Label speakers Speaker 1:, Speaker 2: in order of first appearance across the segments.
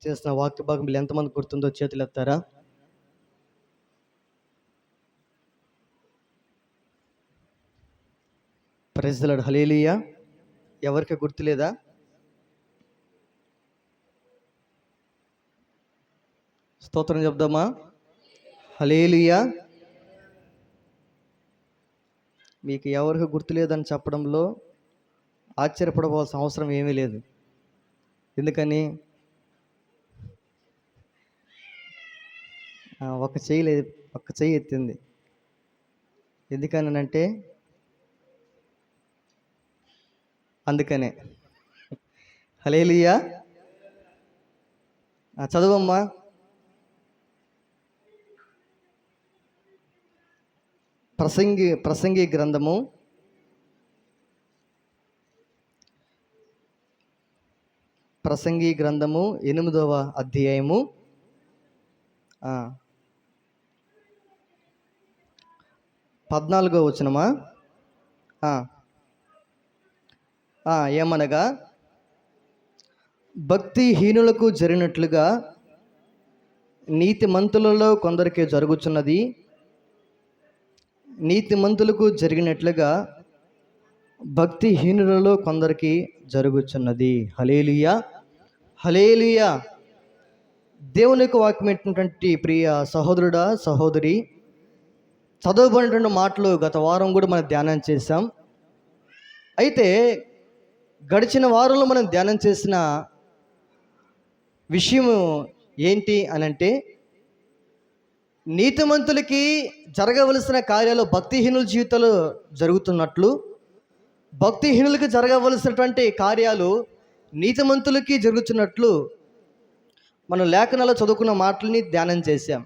Speaker 1: చేసిన వాక్య భాగం ఎంతమంది గుర్తుందో చేతులు ఎత్తారా? Praise the Lord. హల్లెలూయా. ఎవరికి గుర్తులేదా? స్తోత్రం చెప్దామా? హల్లెలూయా. మీకు ఎవరికి గుర్తులేదని చెప్పడంలో ఆశ్చర్యపడవలసిన అవసరం ఏమీ లేదు. ఎందుకని? ఒక చెయ్యి ఎత్తింది. ఎందుకనంటే అందుకనే. హల్లెలూయా. చదువమ్మా. ప్రసంగి గ్రంథము 8వ అధ్యాయము 14వ వచనమా? ఏమనగా, భక్తిహీనులకు జరిగినట్లుగా నీతిమంతులలో కొందరికి జరుగుచున్నది, నీతిమంతులకు జరిగినట్లుగా భక్తిహీనులలో కొందరికి జరుగుచున్నది. హల్లెలూయా. హల్లెలూయా. దేవునికి వాక్యం ఏంటంటే, ప్రియ సహోదరుడా, సహోదరి, చదవబడిన మాటలు గత వారం కూడా మనం ధ్యానం చేశాం. అయితే గడిచిన వారంలో మనం ధ్యానం చేసిన విషయం ఏంటి అనంటే, నీతిమంతులకి జరగవలసిన కార్యాలు భక్తిహీనుల జీవితాలు జరుగుతున్నట్లు, భక్తిహీనులకి జరగవలసినటువంటి కార్యాలు నీతిమంతులకి జరుగుతున్నట్లు మనం లేఖనాల్లో చదువుకున్న మాటల్ని ధ్యానం చేశాం.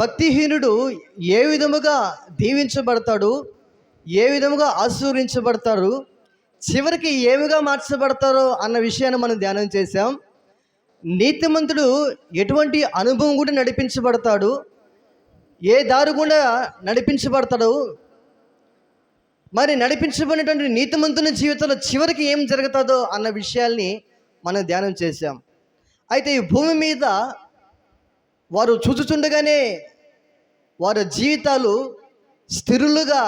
Speaker 1: భక్తిహీనుడు ఏ విధముగా దీవించబడతాడు, ఏ విధముగా ఆశీర్వదించబడతారు, చివరికి ఏమిగా మార్చబడతారో అన్న విషయాన్ని మనం ధ్యానం చేశాం. నీతిమంతుడు ఎటువంటి అనుభవం కూడా నడిపించబడతాడు, ఏ దారి కూడా నడిపించబడతాడు, మరి నడిపించబడినటువంటి నీతిమంతుని జీవితంలో చివరికి ఏం జరుగుతుందో అన్న విషయాల్ని మనం ధ్యానం చేశాం. అయితే ఈ భూమి మీద వారు చూచుచుండగానే వారి జీవితాలు స్థిరులుగా,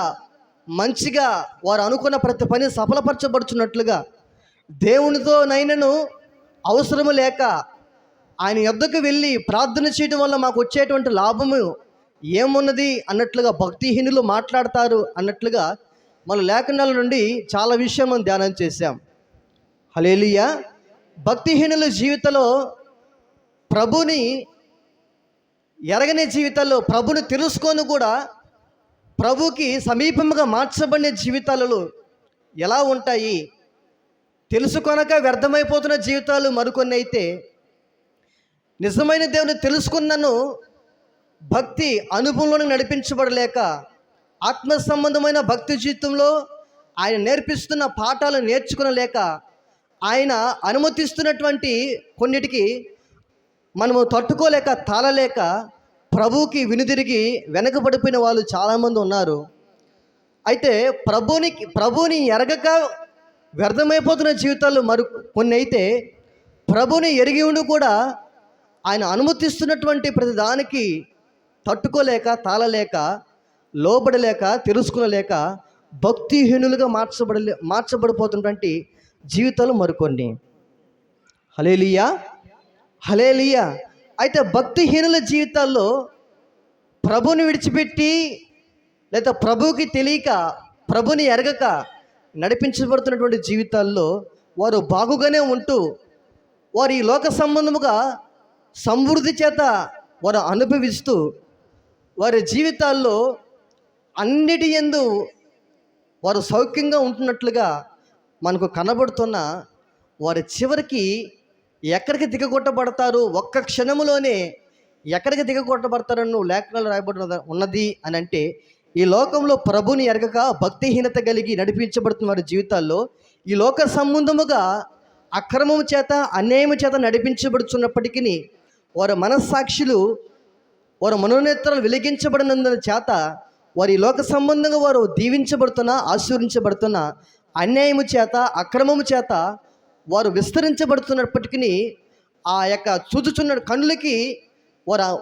Speaker 1: మంచిగా, వారు అనుకున్న ప్రతి పని సఫలపరచబడుచున్నట్లుగా, దేవునితో నైనను అవసరము లేక ఆయన యొద్దకు వెళ్ళి ప్రార్థన చేయడం వల్ల మాకు వచ్చేటువంటి లాభము ఏమున్నది అన్నట్లుగా భక్తిహీనులు మాట్లాడతారు అన్నట్లుగా మన లేఖనాల నుండి చాలా విషయం మనం ధ్యానం చేశాం. హల్లెలూయా. భక్తిహీనుల జీవితంలో ప్రభుని ఎరగని జీవితాల్లో, ప్రభుని తెలుసుకొని కూడా ప్రభుకి సమీపంగా మార్చబడిన జీవితాలలో ఎలా ఉంటాయి? తెలుసుకొనక వ్యర్థమైపోతున్న జీవితాలు మరికొన్ని అయితే, నిజమైన దేవుని తెలుసుకున్నను భక్తి అనుభవంలోనే నడిపించబడలేక, ఆత్మ సంబంధమైన భక్తి జీవితంలో ఆయన నేర్పిస్తున్న పాఠాలు నేర్చుకునలేక, ఆయన అనుమతిస్తున్నటువంటి కొన్నిటికి మనము తట్టుకోలేక, తాళలేక ప్రభువుకి వినుదిరిగి వెనకబడిపోయిన వాళ్ళు చాలామంది ఉన్నారు. అయితే ప్రభుని ఎరగక వ్యర్థమైపోతున్న జీవితాలు కొన్ని అయితే, ప్రభుని ఎరిగి ఉండి కూడా ఆయన అనుమతిస్తున్నటువంటి ప్రతి దానికి తట్టుకోలేక, తాళలేక, లోబడలేక, తెలుసుకునలేక భక్తిహీనులుగా మార్చబడిపోతున్నటువంటి జీవితాలు మరికొన్ని. హల్లెలూయా. హల్లెలూయా. అయితే భక్తిహీనుల జీవితాల్లో ప్రభుని విడిచిపెట్టి, లేదా ప్రభువుకి తెలియక, ప్రభుని ఎరగక నడిపించబడుతున్నటువంటి జీవితాల్లో వారు బాగుగానే ఉంటూ, వారు ఈ లోక సంబంధముగా సమృద్ధి చేత వారు అనుభవిస్తూ, వారి జీవితాల్లో అన్నిటి యందు వారు సౌఖ్యంగా ఉంటున్నట్లుగా మనకు కనబడుతున్న వారి చివరికి ఎక్కడికి దిగగొట్టబడతారు, ఒక్క క్షణములోనే ఎక్కడికి దిగగొట్టబడతారని లేఖనాలు రాయబడి ఉన్నది అని అంటే, ఈ లోకంలో ప్రభుని ఎరగక భక్తిహీనత కలిగి నడిపించబడుతున్న వారి జీవితాల్లో ఈ లోక సంబంధముగా అక్రమము చేత, అన్యాయము చేత నడిపించబడుతున్నప్పటికీ వారి మనస్సాక్షులు, వారి మనోనేత్రాలు వెలిగించబడినందున చేత వారి లోక సంబంధంగా వారు దీవించబడుతున్న, ఆశీర్వించబడుతున్న, అన్యాయము చేత, అక్రమము చేత వారు విస్తరించబడుతున్నప్పటికీ ఆ యొక్క చూచుచున్న కన్నులకి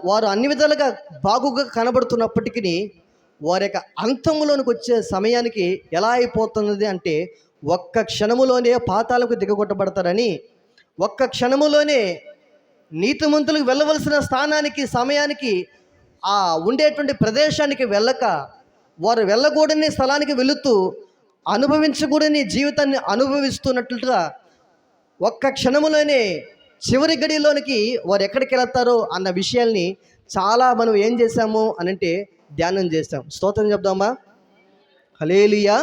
Speaker 1: వారు అన్ని విధాలుగా బాగుగా కనబడుతున్నప్పటికీ వారి యొక్క అంతములోనికి వచ్చే సమయానికి ఎలా అయిపోతున్నది అంటే ఒక్క క్షణములోనే పాతాలకు దిగగొట్టబడతారని, ఒక్క క్షణములోనే నీతిమంతులకు వెళ్ళవలసిన స్థానానికి సమయానికి ఆ ఉండేటువంటి ప్రదేశానికి వెళ్ళక వారు వెళ్ళకూడని స్థలానికి వెళుతూ అనుభవించకూడని జీవితాన్ని అనుభవిస్తున్నట్లుగా ఒక్క క్షణములోనే చివరి గడిలోనికి వారు ఎక్కడికి వెళతారో అన్న విషయాల్ని చాలా మనం ఏం చేశాము అనంటే ధ్యానం చేస్తాం. స్తోత్రం చెప్దామా? హల్లెలూయా.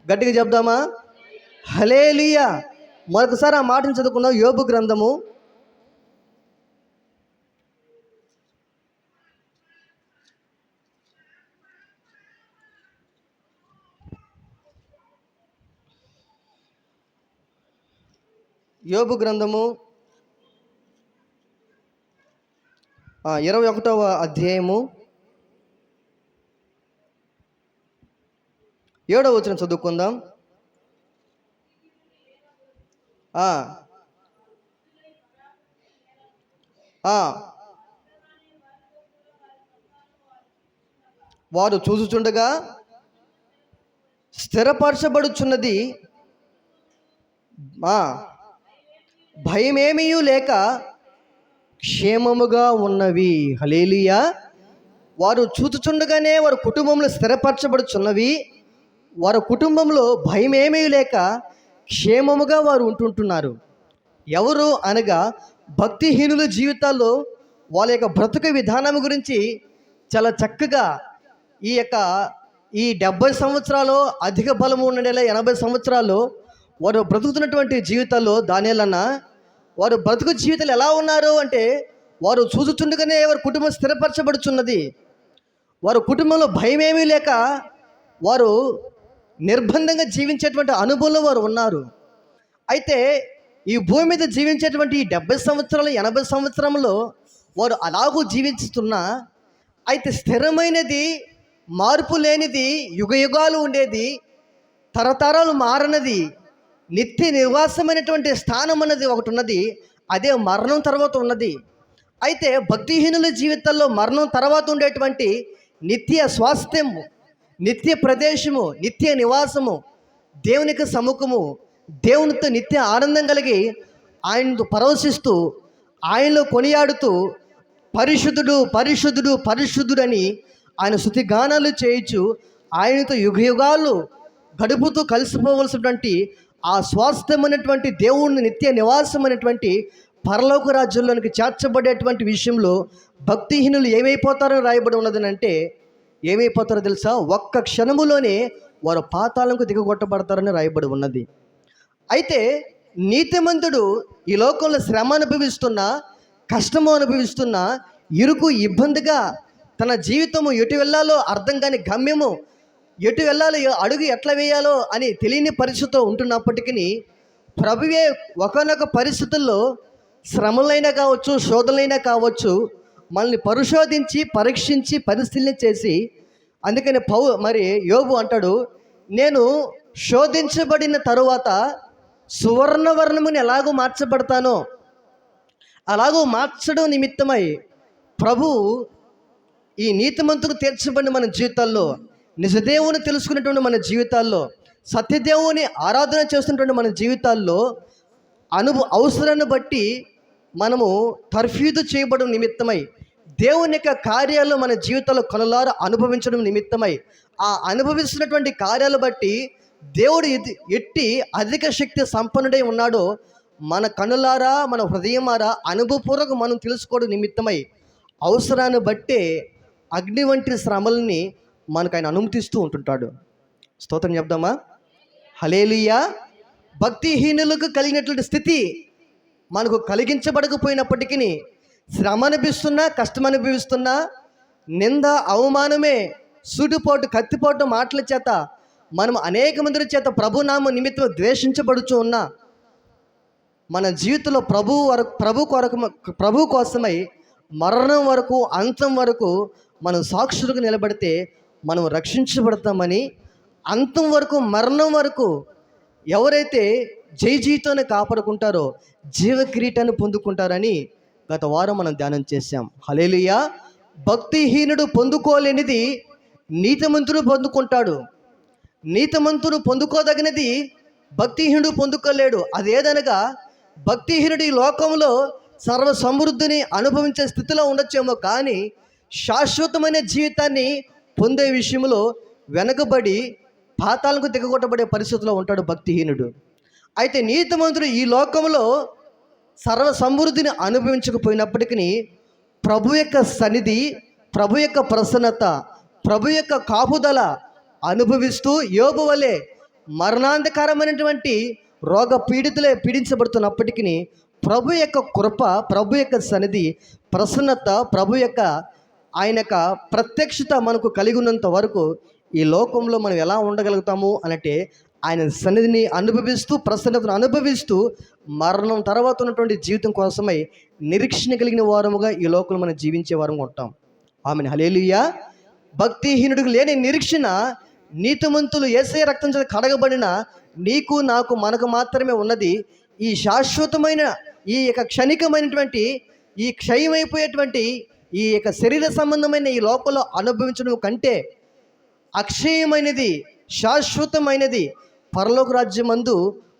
Speaker 1: గట్టిగా చెప్దామా? హల్లెలూయా. మరొకసారి ఆ మాటను చదువుకుందాం. యోబు గ్రంథము 21వ అధ్యాయము 7వ వచనం చదువుకుందాం. వారు చూచుచుండగా స్థిరపరచబడుచున్నది, భయమేమీ లేక క్షేమముగా ఉన్నవి. హల్లెలూయా. వారు చూచుచుండగానే వారి కుటుంబంలో స్థిరపరచబడుచున్నవి, వారి కుటుంబంలో భయమేమీ లేక క్షేమముగా వారు ఉంటుంటున్నారు. ఎవరు అనగా భక్తిహీనుల జీవితాల్లో వాళ్ళ యొక్క బ్రతుకు విధానం గురించి చాలా చక్కగా ఈ 70 సంవత్సరాలు అధిక బలము ఉన్న 80 సంవత్సరాలు వారు బ్రతుకుతున్నటువంటి జీవితాల్లో దానియేలన్న వారు బ్రతుకు జీవితాలు ఎలా ఉన్నారు అంటే వారు చూచుచుండగానే వారి కుటుంబం స్థిరపరచబడుచున్నది, వారి కుటుంబంలో భయమేమీ లేక వారు నిర్బంధంగా జీవించేటువంటి అనుభవంలో వారు ఉన్నారు. అయితే ఈ భూమి మీద జీవించేటువంటి 70 సంవత్సరాలు 80 సంవత్సరంలో వారు అలాగూ జీవిస్తున్నా, అయితే స్థిరమైనది, మార్పు లేనిది, యుగయుగాలు ఉండేది, తరతరాలు మారనది, నిత్య నివాసమైనటువంటి స్థానం అన్నది ఒకటి ఉన్నది. అదే మరణం తర్వాత ఉన్నది. అయితే భక్తిహీనుల జీవితాల్లో మరణం తర్వాత ఉండేటువంటి నిత్య స్వాస్థ్యము, నిత్య ప్రదేశము, నిత్య నివాసము, దేవునికి సముఖము, దేవునితో నిత్య ఆనందం కలిగి ఆయనతో పరవశిస్తూ ఆయనలో కొనియాడుతూ పరిశుద్ధుడు పరిశుద్ధుడు పరిశుద్ధుడు అని ఆయన స్తుతి గానాలు చేయొచ్చు ఆయనతో యుగయుగాలు గడుపుతూ కలిసిపోవలసినటువంటి ఆ స్వాస్థ్యమైనటువంటి దేవుని నిత్య నివాసమైనటువంటి పరలోక రాజ్యంలోనికి చేర్చబడేటువంటి విషయంలో భక్తిహీనులు ఏమైపోతారని రాయబడి ఉన్నదని అంటే ఏమైపోతారో తెలుసా? ఒక్క క్షణములోనే వారు పాతాళంకు దిగగొట్టబడతారని రాయబడి ఉన్నది. అయితే నీతిమంతుడు ఈ లోకంలో శ్రమ అనుభవిస్తున్నా, కష్టము అనుభవిస్తున్నా, ఇరుకు ఇబ్బందిగా తన జీవితము ఎటు వెళ్ళాలో అర్థం కాని గమ్యము, ఎటు వెళ్ళాలో అడుగు ఎట్లా వేయాలో అని తెలియని పరిస్థితితో ఉంటున్నప్పటికీ ప్రభువే ఒకనొక పరిస్థితుల్లో శ్రమలైనా కావచ్చు, శోధనలైనా కావచ్చు, మనల్ని పరిశోధించి పరీక్షించి పరిశీలన చేసి, అందుకని యోబు అంటాడు, నేను శోధించబడిన తరువాత సువర్ణవర్ణముని ఎలాగో మార్చబడతానో అలాగూ మార్చడం నిమిత్తమై ప్రభు ఈ నీతిమంతుకు తీర్చబడిన మన జీవితాల్లో, నిజదేవుని తెలుసుకున్నటువంటి మన జీవితాల్లో, సత్యదేవుని ఆరాధన చేస్తున్నటువంటి మన జీవితాల్లో అవసరాన్ని బట్టి మనము తర్ఫీదు చేయబడడం నిమిత్తమై, దేవుని యొక్క కార్యాలు మన జీవితంలో కనులారా అనుభవించడం నిమిత్తమై, ఆ అనుభవిస్తున్నటువంటి కార్యాలు బట్టి దేవుడు ఎట్టి అధిక శక్తి సంపన్నుడై ఉన్నాడో మన కనులారా మన హృదయమారా అనుభవపూర్వక మనం తెలుసుకోవడం నిమిత్తమై అవసరాన్ని బట్టే అగ్ని వంటి శ్రమల్ని మనకు ఆయన అనుమతిస్తూ ఉంటుంటాడు. స్తోత్రం చెప్దామా? హల్లెలూయా. భక్తిహీనులకు కలిగినటువంటి స్థితి మనకు కలిగించబడకపోయినప్పటికీ శ్రమ అనిపిస్తున్నా, కష్టం అనుభవిస్తున్నా, నింద అవమానమే, సూటిపోటు కత్తిపోటు మాటల చేత మనం అనేక మంది చేత ప్రభునామ నిమిత్తం ద్వేషించబడుచు ఉన్నా, మన జీవితంలో ప్రభు కోసమై మరణం వరకు, అంతం వరకు మనం సాక్షులుగా నిలబడితే మనం రక్షించబడతామని, అంతం వరకు, మరణం వరకు ఎవరైతే జై జీవితాన్ని కాపాడుకుంటారో జీవ కిరీటాన్ని పొందుకుంటారని గత వారం మనం ధ్యానం చేశాం. హల్లెలూయా. భక్తిహీనుడు పొందుకోలేనిది నీతిమంతుడు పొందుకుంటాడు. నీతిమంతుడు పొందుకోదగినది భక్తిహీనుడు పొందుకోలేడు. అదేదనగా భక్తిహీనుడు ఈ లోకంలో సర్వ సమృద్ధిని అనుభవించే స్థితిలో ఉండొచ్చేమో, కానీ శాశ్వతమైన జీవితాన్ని పొందే విషయంలో వెనకబడి పాతాలకు దిగగొట్టబడే పరిస్థితిలో ఉంటాడు భక్తిహీనుడు. అయితే నీతిమంతుడు ఈ లోకంలో సర్వ సమృద్ధిని అనుభవించకపోయినప్పటికీ ప్రభు యొక్క సన్నిధి, ప్రభు యొక్క ప్రసన్నత, ప్రభు యొక్క కాపుదల అనుభవిస్తూ యోబు వలె మరణాంధకరమైనటువంటి రోగ పీడించబడుతున్నప్పటికీ ప్రభు యొక్క కృప, ప్రభు యొక్క సన్నిధి, ప్రసన్నత, ప్రభు యొక్క ఆయన యొక్క ప్రత్యక్షత మనకు కలిగి ఉన్నంత వరకు ఈ లోకంలో మనం ఎలా ఉండగలుగుతాము అనంటే ఆయన సన్నిధిని అనుభవిస్తూ, ప్రసన్నతను అనుభవిస్తూ, మరణం తర్వాత ఉన్నటువంటి జీవితం కోసమై నిరీక్షణ కలిగిన వారముగా ఈ లోకంలో మనం జీవించే వారంగా ఉంటాం. ఆమెను. హల్లెలూయా. భక్తిహీనుడికి లేని నిరీక్షణ నీతిమంతులు యేసయ్య రక్తం చేత కడగబడిన నీకు నాకు మనకు మాత్రమే ఉన్నది. ఈ శాశ్వతమైన ఈ యొక్క క్షణికమైనటువంటి ఈ క్షయమైపోయేటువంటి ఈ యొక్క శరీర సంబంధమైన ఈ లోకంలో అనుభవించడం కంటే అక్షయమైనది, శాశ్వతమైనది పరలోక రాజ్యమందు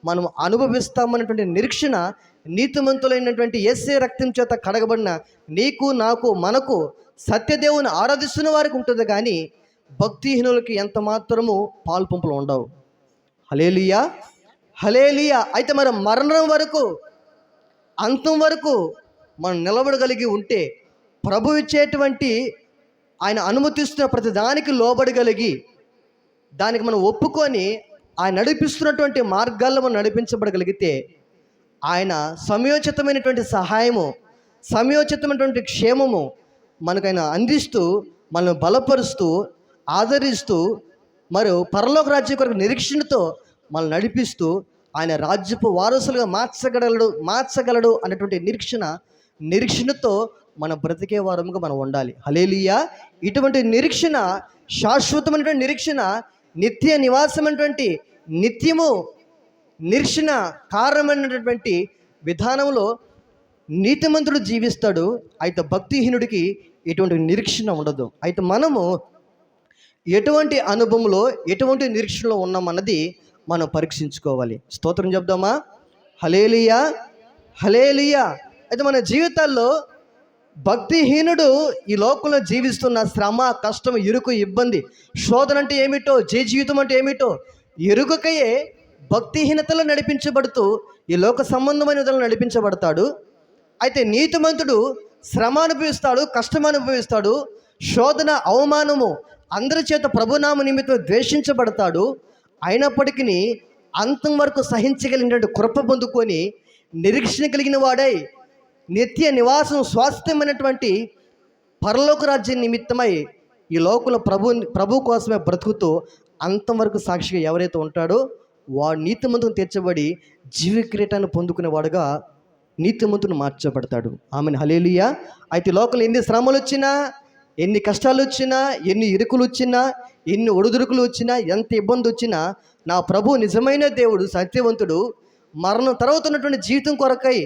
Speaker 1: మనం అనుభవిస్తామన్నటువంటి నిరీక్షణ నీతిమంతులైనటువంటి యేసయ్య రక్తం చేత కడగబడిన నీకు నాకు మనకు సత్యదేవుని ఆరాధిస్తున్న వారికి ఉంటుంది, కానీ భక్తిహీనులకి ఎంత మాత్రము పాల్పంపులు ఉండవు. హల్లెలూయా. హల్లెలూయా. అయితే మరి మరణం వరకు, అంతం వరకు మనం నిలబడగలిగి ఉంటే ప్రభు ఇచ్చేటువంటి ఆయన అనుమతిస్తున్న ప్రతి దానికి లోబడగలిగి దానికి మనం ఒప్పుకొని ఆయన నడిపిస్తున్నటువంటి మార్గాల్లో మనం నడిపించబడగలిగితే ఆయన సమయోచితమైనటువంటి సహాయము, సమయోచితమైనటువంటి క్షేమము మనకైనా అందిస్తూ, మనల్ని బలపరుస్తూ, ఆదరిస్తూ, మరియు పరలోక రాజ్యం కొరకు నిరీక్షణతో మనల్ని నడిపిస్తూ ఆయన రాజ్యపు వారసులుగా మార్చగలడు అనేటువంటి నిరీక్షణతో మన బ్రతికే వారముగా మనం ఉండాలి. హల్లెలూయా. ఇటువంటి నిరీక్షణ, శాశ్వతమైనటువంటి నిరీక్షణ, నిత్య నివాసమైనటువంటి నిత్యము నిరీక్షణ కారణమైనటువంటి విధానంలో నీతిమంతుడు జీవిస్తాడు. అయితే భక్తిహీనుడికి ఎటువంటి నిరీక్షణ ఉండదు. అయితే మనము ఎటువంటి అనుభవంలో, ఎటువంటి నిరీక్షణలో ఉన్నామన్నది మనం పరీక్షించుకోవాలి. స్తోత్రం చెప్దామా? హల్లెలూయా. హల్లెలూయా. అయితే మన జీవితాల్లో భక్తిహీనుడు ఈ లోకంలో జీవిస్తున్న శ్రమ, కష్టం, ఇరుకు, ఇబ్బంది, శోధన అంటే ఏమిటో, జీవితం అంటే ఏమిటో ఎరుకకయే భక్తిహీనతలో నడిపించబడుతూ ఈ లోక సంబంధమైన విధాలు నడిపించబడతాడు. అయితే నీతిమంతుడు శ్రమ అనుభవిస్తాడు, కష్టం అనుభవిస్తాడు, శోధన, అవమానము, అందరి చేత ప్రభునామ నిమిత్తం ద్వేషించబడతాడు. అయినప్పటికీ అంతం వరకు సహించగలిగినటువంటి కృప పొందుకొని నిరీక్షణ కలిగిన వాడై నిత్య నివాసం, స్వాస్థ్యమైనటువంటి పరలోక రాజ్యం నిమిత్తమై ఈ లోకంలో ప్రభు కోసమే బ్రతుకుతూ అంతం వరకు సాక్షిగా ఎవరైతే ఉంటాడో వాడు నీతిమంతుని తీర్చబడి జీవ కిరీటాన్ని పొందుకునేవాడుగా నీతిమంతుని మార్చబడతాడు. ఆమెను. హల్లెలూయా. అయితే లోకంలో ఎన్ని శ్రమలు వచ్చినా, ఎన్ని కష్టాలు వచ్చినా, ఎన్ని ఇరుకులు వచ్చినా, ఎన్ని ఒడిదుడుకులు వచ్చినా, ఎంత ఇబ్బంది వచ్చినా నా ప్రభు నిజమైన దేవుడు, సత్యవంతుడు, మరణం తర్వాత ఉన్నటువంటి జీవితం కొరకై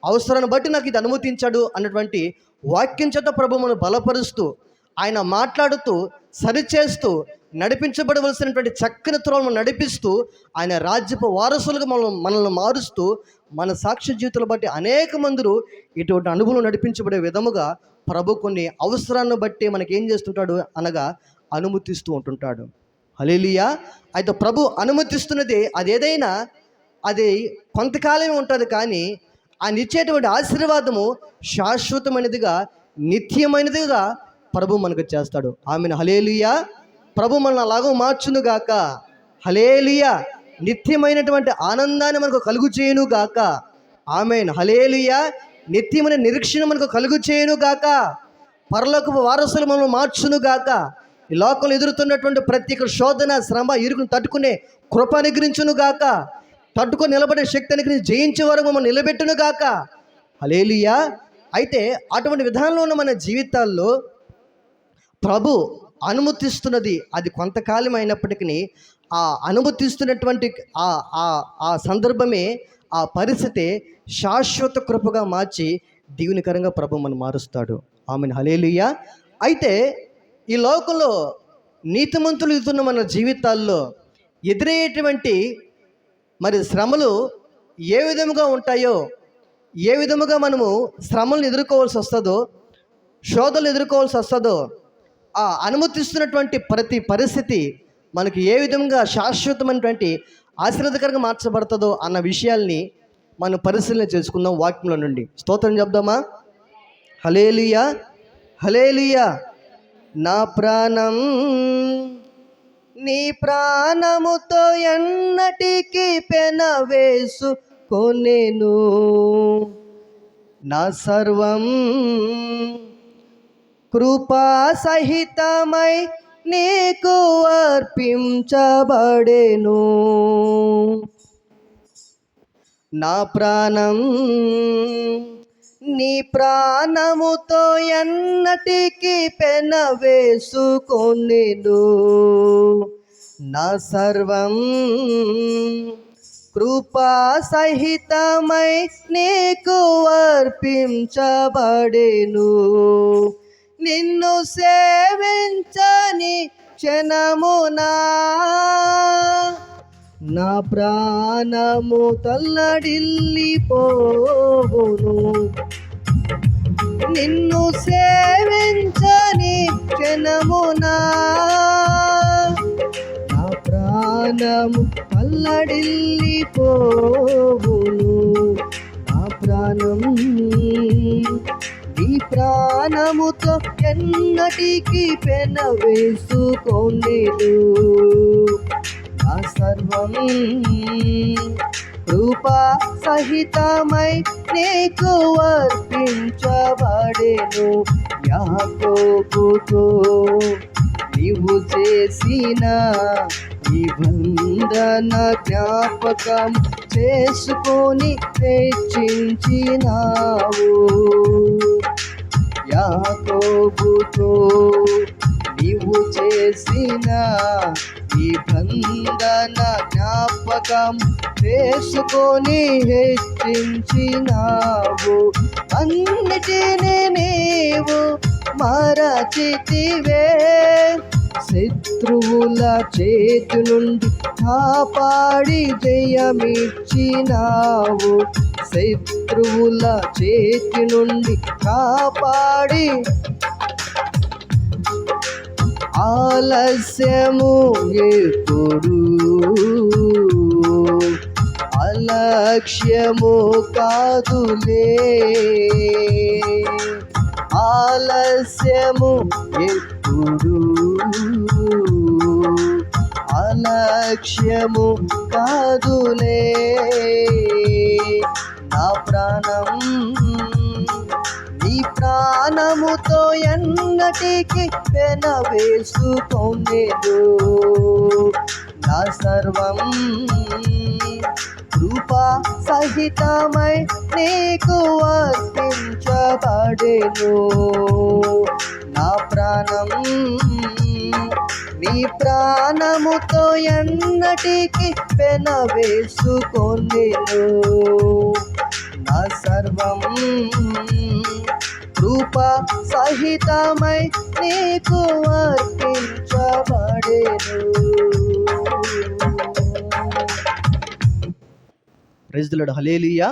Speaker 1: అవసరాన్ని బట్టి నాకు ఇది అనుమతించాడు అన్నటువంటి వాక్యం చేత ప్రభు మనం బలపరుస్తూ, ఆయన మాట్లాడుతూ, సరిచేస్తూ, నడిపించబడవలసినటువంటి చక్కని త్రోవను నడిపిస్తూ, ఆయన రాజ్యపు వారసులుగా మనల్ని మారుస్తూ, మన సాక్ష్య జీవితాలు బట్టి అనేక మందులు ఇటువంటి అనుభవం నడిపించబడే విధముగా ప్రభు కొన్ని అవసరాన్ని బట్టి మనకి ఏం చేస్తుంటాడు అనగా అనుమతిస్తూ ఉంటుంటాడు. హల్లెలూయా. అయితే ప్రభు అనుమతిస్తున్నది అదేదైనా అది కొంతకాలమే ఉంటుంది, కానీ ఆయన ఇచ్చేటువంటి ఆశీర్వాదము శాశ్వతమైనదిగా, నిత్యమైనదిగా ప్రభు మనకు చేస్తాడు. ఆమెను. హల్లెలూయా. ప్రభు మనల్ని అలాగూ మార్చునుగాక. హల్లెలూయా. నిత్యమైనటువంటి ఆనందాన్ని మనకు కలుగు చేయునుగాక. ఆమెన్. హల్లెలూయా. నిత్యమైన నిరీక్షణ మనకు కలుగు చేయునుగాక. పరలోకపు వారసులు మనల్ని మార్చునుగాక. ఈ లోకంలో ఎదురుతున్నటువంటి ప్రతి ఒక్క శోధన, శ్రమ, ఇరుకును తట్టుకునే కృప అనుగ్రహించునుగాక. తట్టుకొని నిలబడే శక్తి అనుగ్రహించి జయించే వరకు మనం నిలబెట్టునుగాక. హల్లెలూయా. అయితే అటువంటి విధానంలో ఉన్న మన జీవితాల్లో ప్రభు అనుమతిస్తున్నది అది కొంతకాలం అయినప్పటికీ ఆ అనుమతిస్తున్నటువంటి ఆ ఆ ఆ సందర్భమే, ఆ పరిస్థితి శాశ్వత కృపగా మార్చి దీవెనకరంగా ప్రభు మనం మారుస్తాడు. ఆమెన్, హల్లెలూయా. అయితే ఈ లోకంలో నీతిమంతులు ఎదుగుతున్న మన జీవితాల్లో ఎదురయ్యేటువంటి మరి శ్రమలు ఏ విధముగా ఉంటాయో, ఏ విధముగా మనము శ్రమలను ఎదుర్కోవాల్సి వస్తుందో, శోధనలు ఎదుర్కోవాల్సి వస్తుందో, ఆ అనుమతిస్తున్నటువంటి ప్రతి పరిస్థితి మనకి ఏ విధంగా శాశ్వతమైనటువంటి ఆశీర్వాదకరంగా మార్చబడుతుందో అన్న విషయాల్ని మనం పరిశీలన చేసుకుందాం వాక్యంలో నుండి. స్తోత్రం చెప్దామా? హల్లెలూయా, హల్లెలూయా. నా ప్రాణం నీ ప్రాణముతో ఎన్నటికీ పెనవేసుకొనెను, నా సర్వం కృపా సహితమై నీకు అర్పించబడెను. నా ప్రాణం నీ ప్రాణముతో ఎన్నటికీ పెనవేసుకొనెను, నా సర్వం కృపా సహితమై నీకు అర్పించబడెను. నిన్ను సేవించని క్షణమునా నా ప్రాణము తల్లడిల్లిపోవును. నిన్ను సేవించని క్షణమునా నా ప్రాణము తల్లడిల్లిపోవును. నా ప్రాణం నీ ప్రాణముతో ఎన్నటికీ పెనవేసుకొనెను, నా సర్వం కృపా సహితమై నీకు అర్పించబడెను. యాకోబుతో నీవు చేసిన నిబంధన జ్ఞాపకం చేసుకొని హెచ్చించినావు. యాకోబుతో నీవు చేసిన నిబంధన జ్ఞాపకం చేసుకొని హెచ్చించినావు. అన్నిటినీ నీవు మరచితివే, శత్రువుల చేతి నుండి కాపాడి జయమిచ్చినావు. శత్రువుల చేతి నుండి కాపాడి ఆలస్యము ఎప్పుడు అలక్ష్యము కాదులే, ఆలస్యము ఎప్పుడు అలక్ష్యము కాదులే. నా ప్రాణం నీ ప్రాణముతో ఎన్నటికీ పెనవేసుకొనెను, నా సర్వం కృపా సహితమై నీకు అర్పించబడెను. నా ప్రాణం నీ ప్రాణముతో ఎన్నటికీ పెనవేసుకొనెను, నా సర్వం కృపా సహితమై నీకు అర్పించబడెను. Praise the Lord. Hallelujah,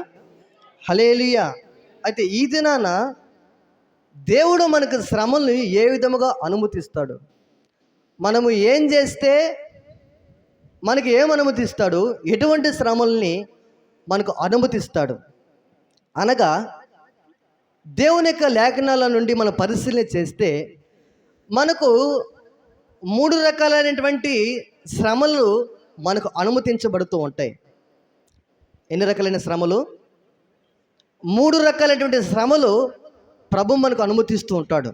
Speaker 1: hallelujah. అయితే ఈ దినాన దేవుడు మనకు శ్రమల్ని ఏ విధముగా అనుమతిస్తాడు, మనము ఏం చేస్తే మనకి ఏం అనుమతిస్తాడు, ఎటువంటి శ్రమల్ని మనకు అనుమతిస్తాడు అనగా, దేవుని యొక్క లేఖనాల నుండి మనం పరిశీలన చేస్తే మనకు 3 రకాలైనటువంటి శ్రమలు మనకు అనుమతించబడుతూ ఉంటాయి. ఎన్ని రకాలైన శ్రమలు? 3 రకాలైనటువంటి శ్రమలు ప్రభు మనకు అనుమతిస్తూ ఉంటాడు.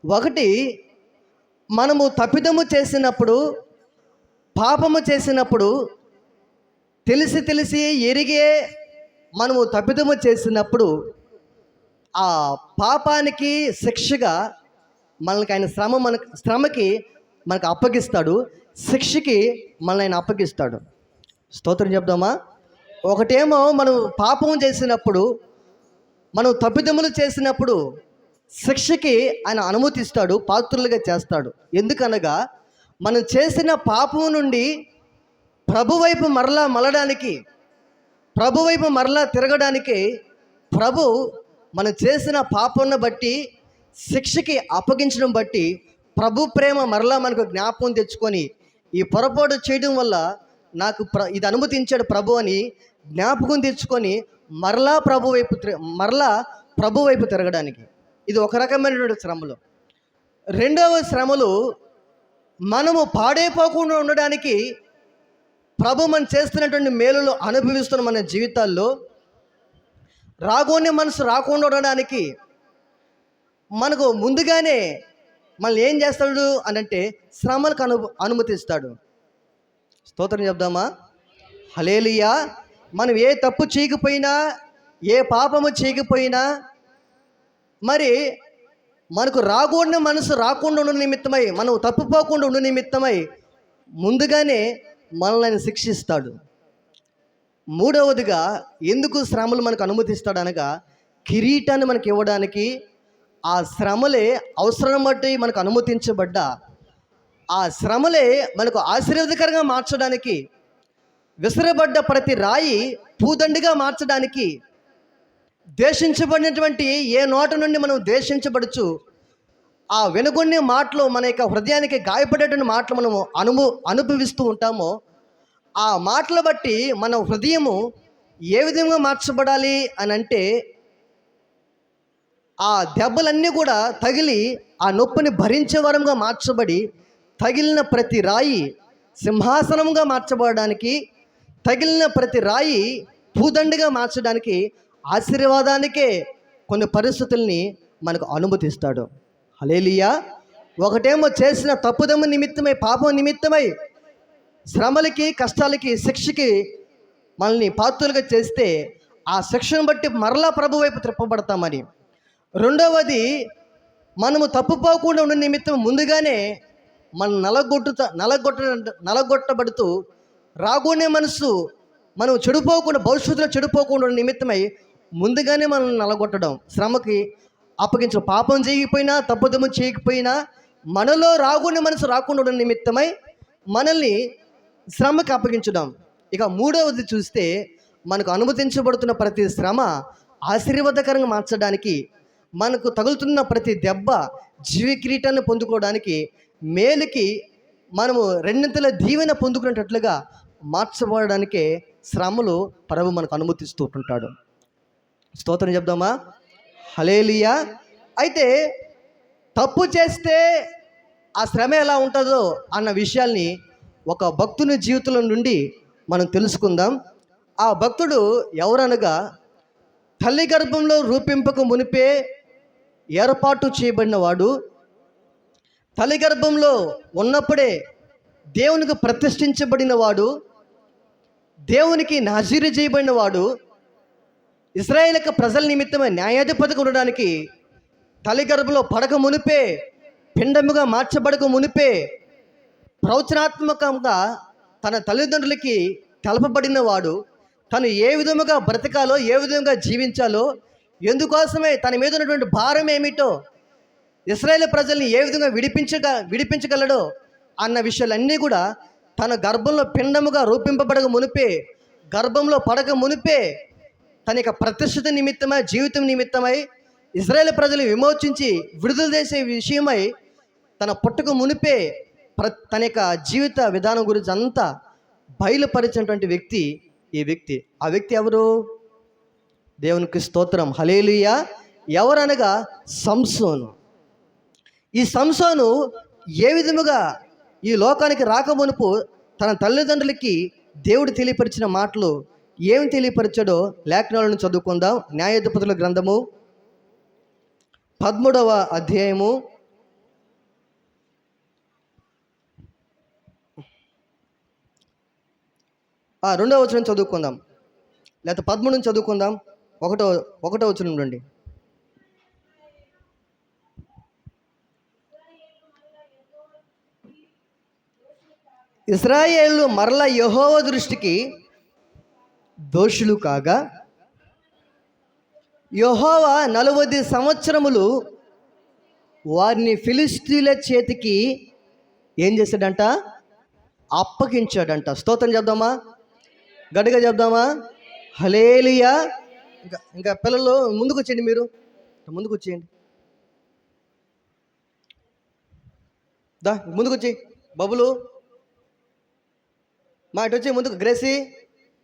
Speaker 1: ఒకటి, మనము తప్పిదము చేసినప్పుడు, పాపము చేసినప్పుడు, తెలిసి ఎరిగే మనము తప్పిదము చేసినప్పుడు ఆ పాపానికి శిక్షగా మనకి ఆయన శ్రమకి మనకు అప్పగిస్తాడు. శిక్షకి మనల్ని ఆయన అప్పగిస్తాడు. స్తోత్రం చెప్దామా? ఒకటేమో మనం పాపం చేసినప్పుడు, మనం తప్పిదములు చేసినప్పుడు శిక్షకి ఆయన అనుమతిస్తాడు, పాత్రులుగా చేస్తాడు. ఎందుకనగా మనం చేసిన పాపం నుండి ప్రభు వైపు మరలా మలడానికి, ప్రభు వైపు మరలా తిరగడానికి ప్రభు మనం చేసిన పాపాన్ని బట్టి, శిక్షకి అప్పగించడం బట్టి ప్రభు ప్రేమ మరలా మనకు జ్ఞాపకం తెచ్చుకొని, ఈ పొరపాటు చేయడం వల్ల నాకు ఇది అనుమతించాడు ప్రభు అని జ్ఞాపకం తెచ్చుకొని మరలా ప్రభు వైపు తిరగడానికి. ఇది ఒక రకమైనటువంటి శ్రమలు. రెండవ శ్రమలు, మనము పాడైపోకుండా ఉండడానికి ప్రభు మనం చేస్తున్నటువంటి మేలులు అనుభవిస్తున్న మన జీవితాల్లో రాగోని మనసు రాకుండా ఉండడానికి మనకు ముందుగానే మనల్ని ఏం చేస్తాడు అని అంటే శ్రమలకు అనుమతిస్తాడు. స్తోత్రం చెప్దామా? హల్లెలూయా. మనం ఏ తప్పు చేయకపోయినా, ఏ పాపము చేయకపోయినా, మరి మనకు రాకూడని మనసు రాకుండా ఉండు నిమిత్తమై, మనం తప్పుపోకుండా ఉండు నిమిత్తమై ముందుగానే మనల్ని శిక్షిస్తాడు. మూడవదిగా ఎందుకు శ్రమలు మనకు అనుమతిస్తాడు అనగా, కిరీటాన్ని మనకి ఇవ్వడానికి. ఆ శ్రమలే అవసరం బట్టి మనకు అనుమతించబడ్డ ఆ శ్రమలే మనకు ఆశీర్వాదకరంగా మార్చడానికి, విసరబడ్డ ప్రతి రాయి పూదండిగా మార్చడానికి, ద్వేషించబడినటువంటి ఏ నోట నుండి మనం ద్వేషించబడచ్చు, ఆ వెనుగొన్ని మాటలు మన యొక్క హృదయానికి గాయపడేటువంటి మాటలు మనము అనుభవిస్తూ ఉంటామో, ఆ మాటలు బట్టి మన హృదయము ఏ విధంగా మార్చబడాలి అని అంటే, ఆ దెబ్బలన్నీ కూడా తగిలి ఆ నొప్పిని భరించే వరంగా మార్చబడి, తగిలిన ప్రతి రాయి సింహాసనంగా మార్చబడడానికి, తగిలిన ప్రతి రాయి పూదండిగా మార్చడానికి, ఆశీర్వాదానికే కొన్ని పరిస్థితుల్ని మనకు అనుమతిస్తాడు. హల్లెలూయా. ఒకటేమో చేసిన తప్పుదమ్ము నిమిత్తమై, పాపం నిమిత్తమై శ్రమలకి, కష్టాలకి, శిక్షకి మనల్ని పాత్రలుగా చేస్తే ఆ శిక్షను బట్టి మరలా ప్రభు వైపు త్రిప్పబడతామని. రెండవది, మనము తప్పుపోకుండా ఉన్న నిమిత్తం ముందుగానే మనం నలగొట్టబడుతూ రాగోనే మనసు మనం చెడిపోకుండా, భవిష్యత్తులో చెడిపోకుండా ఉన్న నిమిత్తమై ముందుగానే మనల్ని నలగొట్టడం, శ్రమకి అప్పగించడం. పాపం చేయకపోయినా, తప్పుదమ్ము చేయకపోయినా మనలో రాగోని మనసు రాకుండా ఉన్న నిమిత్తమై మనల్ని శ్రమకి అప్పగించడం. ఇక మూడవది చూస్తే, మనకు అనుమతించబడుతున్న ప్రతి శ్రమ ఆశీర్వాదకరంగా మార్చడానికి, మనకు తగులుతున్న ప్రతి దెబ్బ జీవ కిరీటాన్ని పొందుకోవడానికి, మేలుకి మనము రెండింతల దీవెన పొందుకునేటట్లుగా మార్చబడడానికే శ్రమలు ప్రభు మనకు అనుమతిస్తూ ఉంటాడు. స్తోత్రం చెప్దామా? హల్లెలూయా. అయితే తప్పు చేస్తే ఆ శ్రమ ఎలా ఉంటుందో అన్న విషయాల్ని ఒక భక్తుని జీవితంలో నుండి మనం తెలుసుకుందాం. ఆ భక్తుడు ఎవరనగా, తల్లి గర్భంలో రూపింపక మునిపే ఏర్పాటు చేయబడినవాడు, తల్లి గర్భంలో ఉన్నప్పుడే దేవునికి ప్రతిష్ఠించబడినవాడు, దేవునికి నాజీరు చేయబడినవాడు, ఇశ్రాయేలు ప్రజల నిమిత్తమే న్యాయాధిపతిగా ఉండడానికి తల్లి గర్భంలో పడక మునిపే, పిండముగా మార్చబడక మునిపే ప్రవచనాత్మకంగా తన తల్లిదండ్రులకి తెలపబడిన వాడు, తను ఏ విధముగా బ్రతకాలో, ఏ విధంగా జీవించాలో, ఎందుకోసమే తన మీద ఉన్నటువంటి భారం ఏమిటో, ఇశ్రాయేలు ప్రజల్ని ఏ విధంగా విడిపించగలడో అన్న విషయాలన్నీ కూడా తన గర్భంలో పిండముగా రూపింపబడక మునిపే, గర్భంలో పడక మునిపే, తన యొక్క ప్రతిష్ఠిత నిమిత్తమై, జీవితం నిమిత్తమై, ఇశ్రాయేలు ప్రజలు విమోచించి విడుదల చేసే విషయమై తన పుట్టుక మునిపే తన యొక్క జీవిత విధానం గురించి అంతా బయలుపరిచినటువంటి వ్యక్తి ఈ వ్యక్తి. ఆ వ్యక్తి ఎవరు? దేవునికి స్తోత్రం, హల్లెలూయా. ఎవరనగా సంసోను. ఈ సంసోను ఏ విధముగా ఈ లోకానికి రాకమునుపు తన తల్లిదండ్రులకి దేవుడు తెలియపరిచిన మాటలు ఏమి తెలియపరిచాడో లేఖనాలను చదువుకుందాం. న్యాయాధిపతుల గ్రంథము 13వ అధ్యాయము 2వ వచనం చదువుకుందాం, లేకపోతే 13 చదువుకుందాం. ఒకటో వచనం నుండి. ఇశ్రాయేలు మరల యెహోవా దృష్టికి దోషులు కాగా, యెహోవా 40 సంవత్సరములు వారిని ఫిలిష్తీయుల చేతికి ఏం చేశాడంట? అప్పగించాడంట. స్తోత్రం చెప్దామా? గట్టిగా చెప్దామా? హల్లెలూయా. ఇంకా పిల్లలు ముందుకు వచ్చేయండి, మీరు ముందుకు వచ్చేయండి, ముందుకు వచ్చి బబులు మా ఇటు వచ్చి ముందుకు, గ్రేసీ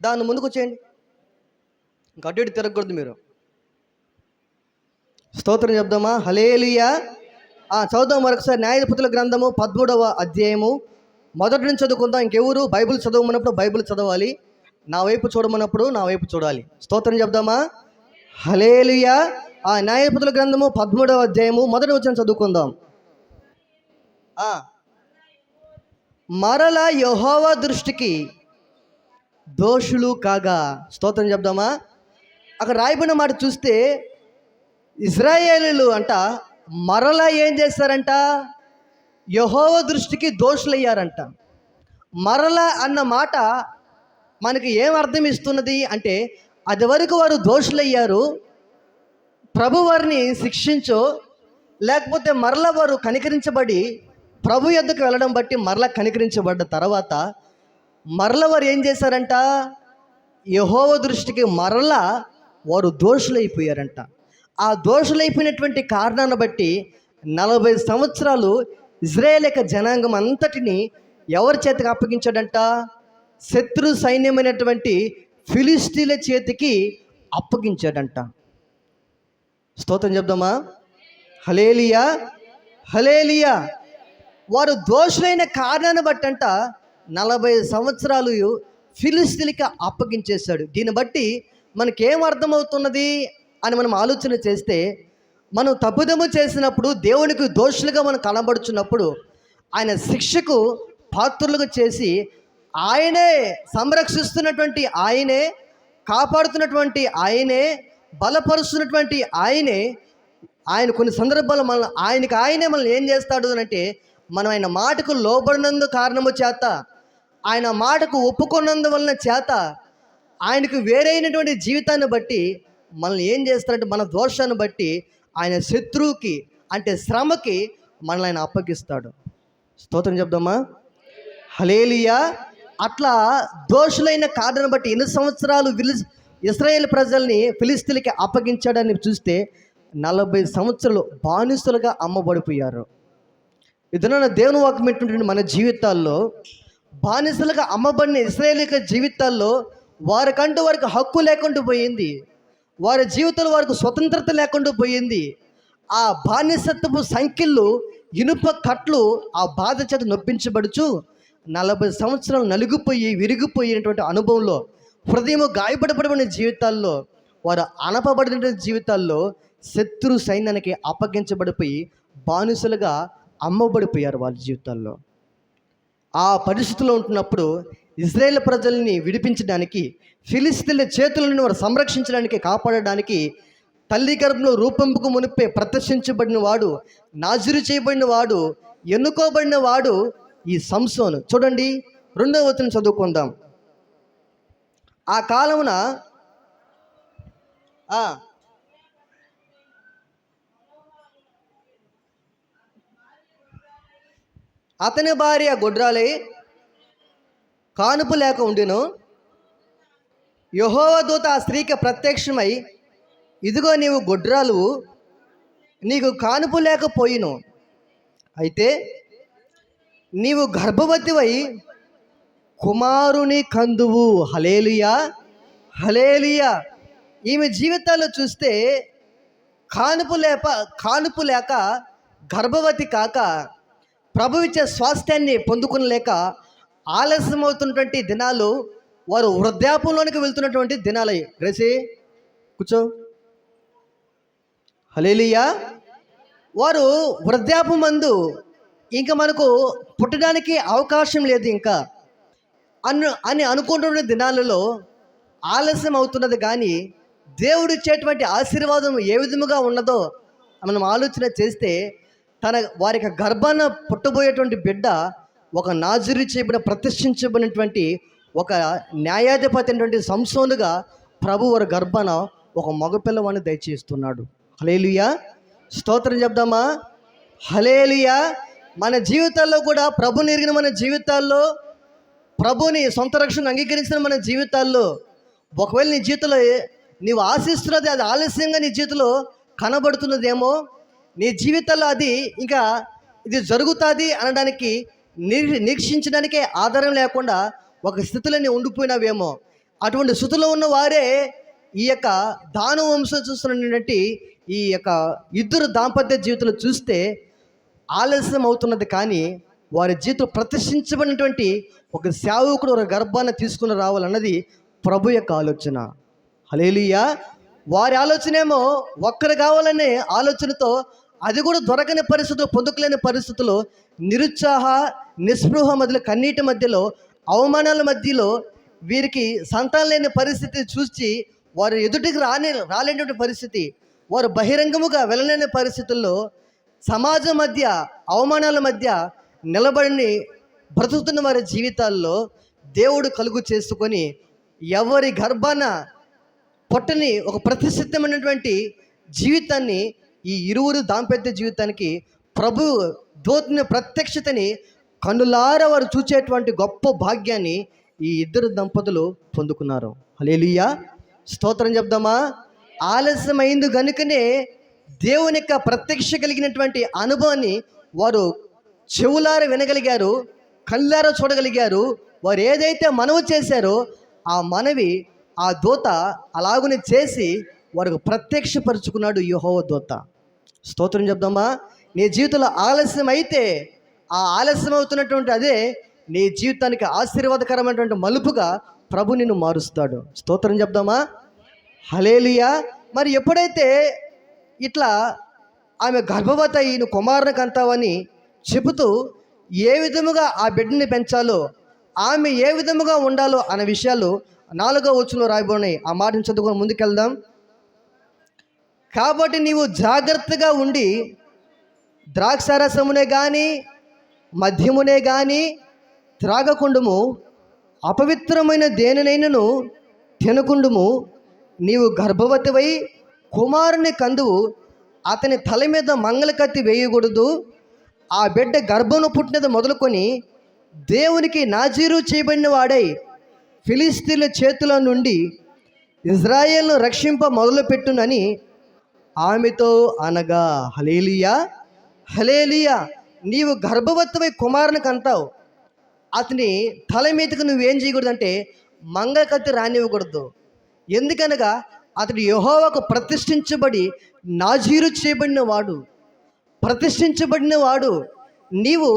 Speaker 1: దాన్ని ముందుకు వచ్చేయండి, ఇంకా అటు ఇటు తిరగకూడదు మీరు. స్తోత్రం చెప్దామా? హల్లెలూయా. చదువుదాం మరొకసారి. న్యాయాధిపతుల గ్రంథము 13వ అధ్యాయము మొదటి నుంచి చదువుకుందాం. ఇంకెవరు బైబిల్ చదవమన్నప్పుడు బైబిల్ చదవాలి, నా వైపు చూడమన్నప్పుడు నా వైపు చూడాలి. స్తోత్రం చెప్దామా? హల్లెలూయా. న్యాయాధిపతుల గ్రంథము 13వ అధ్యాయము మొదటి వచనం చదువుకుందాం. మరల యెహోవా దృష్టికి దోషులు కాగా. స్తోత్రం చెప్దామా? అక్కడ రాయబడిన మాట చూస్తే ఇశ్రాయేలీలు అంట మరలా ఏం చేశారంట? యెహోవా దృష్టికి దోషులయ్యారంట. మరలా అన్న మాట మనకి ఏం అర్థం ఇస్తున్నది అంటే, అది వరకు వారు దోషులయ్యారు, ప్రభు వారిని శిక్షించో లేకపోతే మరలా వారు కనికరించబడి ప్రభు యొద్దకు వెళ్ళడం బట్టి మరలా కనికరించబడ్డ తర్వాత మరల వారు ఏం చేశారంట? యెహోవా దృష్టికి మరలా వారు దోషులైపోయారంట. ఆ దోషులైపోయినటువంటి కారణాన్ని బట్టి 40 సంవత్సరాలు ఇజ్రాయేల్ యొక్క జనాంగం అంతటిని ఎవరి చేతికి అప్పగించాడంట? శత్రు సైన్యమైనటువంటి ఫిలిష్తీయుల చేతికి అప్పగించాడంట. స్తోత్రం చెప్దామా? హల్లెలూయా. హల్లెలూయా. వారు దోషులైన కారణాన్ని బట్టంట 40 సంవత్సరాలు ఫిలిష్తీయులకి అప్పగించేశాడు. దీన్ని బట్టి మనకేం అర్థమవుతున్నది అని మనం ఆలోచన చేస్తే, మనం తప్పుదము చేసినప్పుడు దేవునికి దోషులుగా మనం కనబడుచున్నప్పుడు ఆయన శిక్షకు పాత్రులుగా చేసి ఆయనే సంరక్షిస్తున్నటువంటి ఆయనే, కాపాడుతున్నటువంటి ఆయనే, బలపరుస్తున్నటువంటి ఆయన కొన్ని సందర్భాలు ఆయనే మనల్ని ఏం చేస్తాడు అంటే, మనం ఆయన మాటకు లోబడినందు కారణము చేత, ఆయన మాటకు ఒప్పుకున్నందువలన చేత, ఆయనకు వేరైనటువంటి జీవితాన్ని బట్టి మనల్ని ఏం చేస్తాడంటే, మన దోషాన్ని బట్టి ఆయన శత్రువుకి అంటే శ్రమకి మనల్ని ఆయన అప్పగిస్తాడు. స్తోత్రం చెప్దామా? హల్లెలూయా. అట్లా దోషులైన కారణాన్ని బట్టి ఎన్ని సంవత్సరాలు ఇశ్రాయేల్ ప్రజల్ని ఫిలిష్తీయులకి అప్పగించాడని చూస్తే 40 సంవత్సరాలు బానిసలుగా అమ్మబడిపోయారు. ఇదన దేవుని వాక్యం ఏంటంటే, మన జీవితాల్లో బానిసలుగా అమ్మబడిన ఇశ్రాయేల్ యొక్క జీవితాల్లో వారికంటూ వారికి హక్కు లేకుండా పోయింది, వారి జీవితంలో వారికి స్వతంత్రత లేకుండా పోయింది. ఆ బానిసత్వపు సంఖ్యలు, ఇనుప కట్లు ఆ బాధ చేత నొప్పించబడుచు 40 సంవత్సరాలు నలిగిపోయి విరిగిపోయినటువంటి అనుభవంలో, హృదయం గాయపడబడిన జీవితాల్లో, వారు అనపబడిన జీవితాల్లో శత్రు సైన్యానికి అప్పగించబడిపోయి బానిసలుగా అమ్మబడిపోయారు వాళ్ళ జీవితాల్లో. ఆ పరిస్థితిలో ఉంటున్నప్పుడు ఇజ్రాయేల్ ప్రజల్ని విడిపించడానికి, ఫిలిష్తీయుల చేతుల నుండి వారు సంరక్షించడానికి, కాపాడడానికి తల్లి గర్భంలో రూపంపుకు మునిపే ప్రదర్శించబడిన వాడు, నాజరు చేయబడిన వాడు, ఎన్నుకోబడిన వాడు ఈ సంసోను. చూడండి 2వ వచనం చదువుకుందాం. ఆ కాలమున అతని భార్య గొడ్రాలై కానుపు లేక ఉండిను. యెహోవా దూత ఆ స్త్రీకి ప్రత్యక్షమై, ఇదిగో నీవు గొడ్రాలు, నీకు కానుపు లేకపోయిను, అయితే నీవు గర్భవతివై కుమారుని కందువు. హల్లెలూయా. హల్లెలూయా. ఈమె జీవితాల్లో చూస్తే కానుపు లేక గర్భవతి కాక ప్రభు ఇచ్చే స్వాస్థ్యాన్ని పొందుకునలేక ఆలస్యమవుతున్నటువంటి దినాలు, వారు వృద్ధాపంలోనికి వెళ్తున్నటువంటి దినాలయ్యి. గ్రేసి కూర్చో. హల్లెలూయా. వారు వృద్ధాపం మందు ఇంకా మనకు పుట్టడానికి అవకాశం లేదు ఇంకా అని అనుకుంటున్న దినాలలో ఆలస్యం అవుతున్నది. కానీ దేవుడు ఇచ్చేటువంటి ఆశీర్వాదం ఏ విధముగా ఉన్నదో మనం ఆలోచన చేస్తే, వారికి గర్భాన పుట్టబోయేటువంటి బిడ్డ ఒక నాజీరు చేయబడిన ప్రతిష్ఠించబడినటువంటి ఒక న్యాయాధిపతి అయినటువంటి సంసోనుగా ప్రభు వారి గర్భాన ఒక మగపిల్లవాడిని దయచేస్తున్నాడు. హల్లెలూయా, స్తోత్రం చెప్దామా? హల్లెలూయా. మన జీవితాల్లో కూడా ప్రభుని ఎరిగిన మన జీవితాల్లో, ప్రభుని సొంత రక్షణ అంగీకరించిన మన జీవితాల్లో, ఒకవేళ నీ జీవితంలో నీవు ఆశిస్తున్నది అది ఆలస్యంగా నీ జీవితంలో కనబడుతున్నదేమో, నీ జీవితంలో అది ఇంకా ఇది జరుగుతుంది అనడానికి నిరీక్షించడానికే ఆధారం లేకుండా ఒక స్థితిలో నీ ఉండిపోయినావేమో, అటువంటి స్థితిలో ఉన్న వారే ఈ యొక్క దాను వంశం చూస్తున్నటువంటి ఈ యొక్క ఇద్దరు దాంపత్య జీవితంలో చూస్తే ఆలస్యం అవుతున్నది. కానీ వారి జీవితం ప్రతిష్ఠించబడినటువంటి ఒక సేవకుడు ఒక గర్భాన్ని తీసుకుని రావాలన్నది ప్రభు యొక్క ఆలోచన. హల్లెలూయా. వారి ఆలోచన ఏమో ఒక్కరు కావాలనే ఆలోచనతో, అది కూడా దొరకని పరిస్థితులు, పొందుకోలేని పరిస్థితుల్లో, నిరుత్సాహ నిస్పృహ మధ్యలో, కన్నీటి మధ్యలో, అవమానాల మధ్యలో, వీరికి సంతానం లేని పరిస్థితి చూసి వారు ఎదుటికి రాలేనటువంటి పరిస్థితి, వారు బహిరంగముగా వెళ్ళలేని పరిస్థితుల్లో, సమాజం మధ్య అవమానాల మధ్య నిలబడి బ్రతుకుతున్న వారి జీవితాల్లో దేవుడు కలుగు చేసుకొని ఎవరి గర్భాన పొట్టని ఒక ప్రతిష్ఠితమైనటువంటి జీవితాన్ని, ఈ ఇరువురు దాంపత్య జీవితానికి ప్రభు దూతని ప్రత్యక్షతని కన్నులారా వారు చూచేటువంటి గొప్ప భాగ్యాన్ని ఈ ఇద్దరు దంపతులు పొందుకున్నారు. హల్లెలూయా, స్తోత్రం చెప్దామా? ఆలస్యమైంది కనుకనే దేవుని యొక్క ప్రత్యక్ష కలిగినటువంటి అనుభవాన్ని వారు చెవులార వినగలిగారు, కళ్ళారా చూడగలిగారు. వారు ఏదైతే మనవి చేశారో ఆ మనవి ఆ దూత అలాగునే చేసి వారికి ప్రత్యక్షపరుచుకున్నాడు యెహోవా దూత. స్తోత్రం చెప్దామా? నీ జీవితంలో ఆలస్యం అయితే ఆ ఆలస్యం అవుతున్నటువంటి అదే నీ జీవితానికి ఆశీర్వాదకరమైనటువంటి మలుపుగా ప్రభు నిన్ను మారుస్తాడు. స్తోత్రం చెప్దామా? హల్లెలూయా. మరి ఎప్పుడైతే ఇట్లా ఆమె గర్భవతి అయి నువ్వు కుమారుని కంటావని చెబుతూ ఏ విధముగా ఆ బిడ్డని పెంచాలో, ఆమె ఏ విధముగా ఉండాలో అనే విషయాలు 4వ వచనంలో రాయబడినాయి. ఆ మాటను చదువుకొని ముందుకెళ్దాం. కాబట్టి నీవు జాగ్రత్తగా ఉండి ద్రాక్షారసమునే కానీ మద్యమునే కానీ త్రాగకుండుము, అపవిత్రమైన దేనినైనను తినకుండుము. నీవు గర్భవతివై కుమారుని కందువు, అతని తల మీద మంగళకత్తి వేయకూడదు. ఆ బిడ్డ గర్భమును పుట్టినది మొదలుకొని దేవునికి నాజీరు చేయబడిన వాడై ఫిలిస్తీన్ల చేతుల నుండి ఇజ్రాయేల్ను రక్షింప మొదలుపెట్టునని ఆమెతో అనగా. హల్లెలూయా, హల్లెలూయా. నీవు గర్భవతివై కుమారుని కంటావు, అతని తల మీదకి నువ్వేం చేయకూడదు అంటే మంగళకత్తి రానివ్వకూడదు. ఎందుకనగా అతడు యెహోవాకు ప్రతిష్ఠించబడి నాజీరు చేయబడిన వాడు, ప్రతిష్ఠించబడిన వాడు. నీవు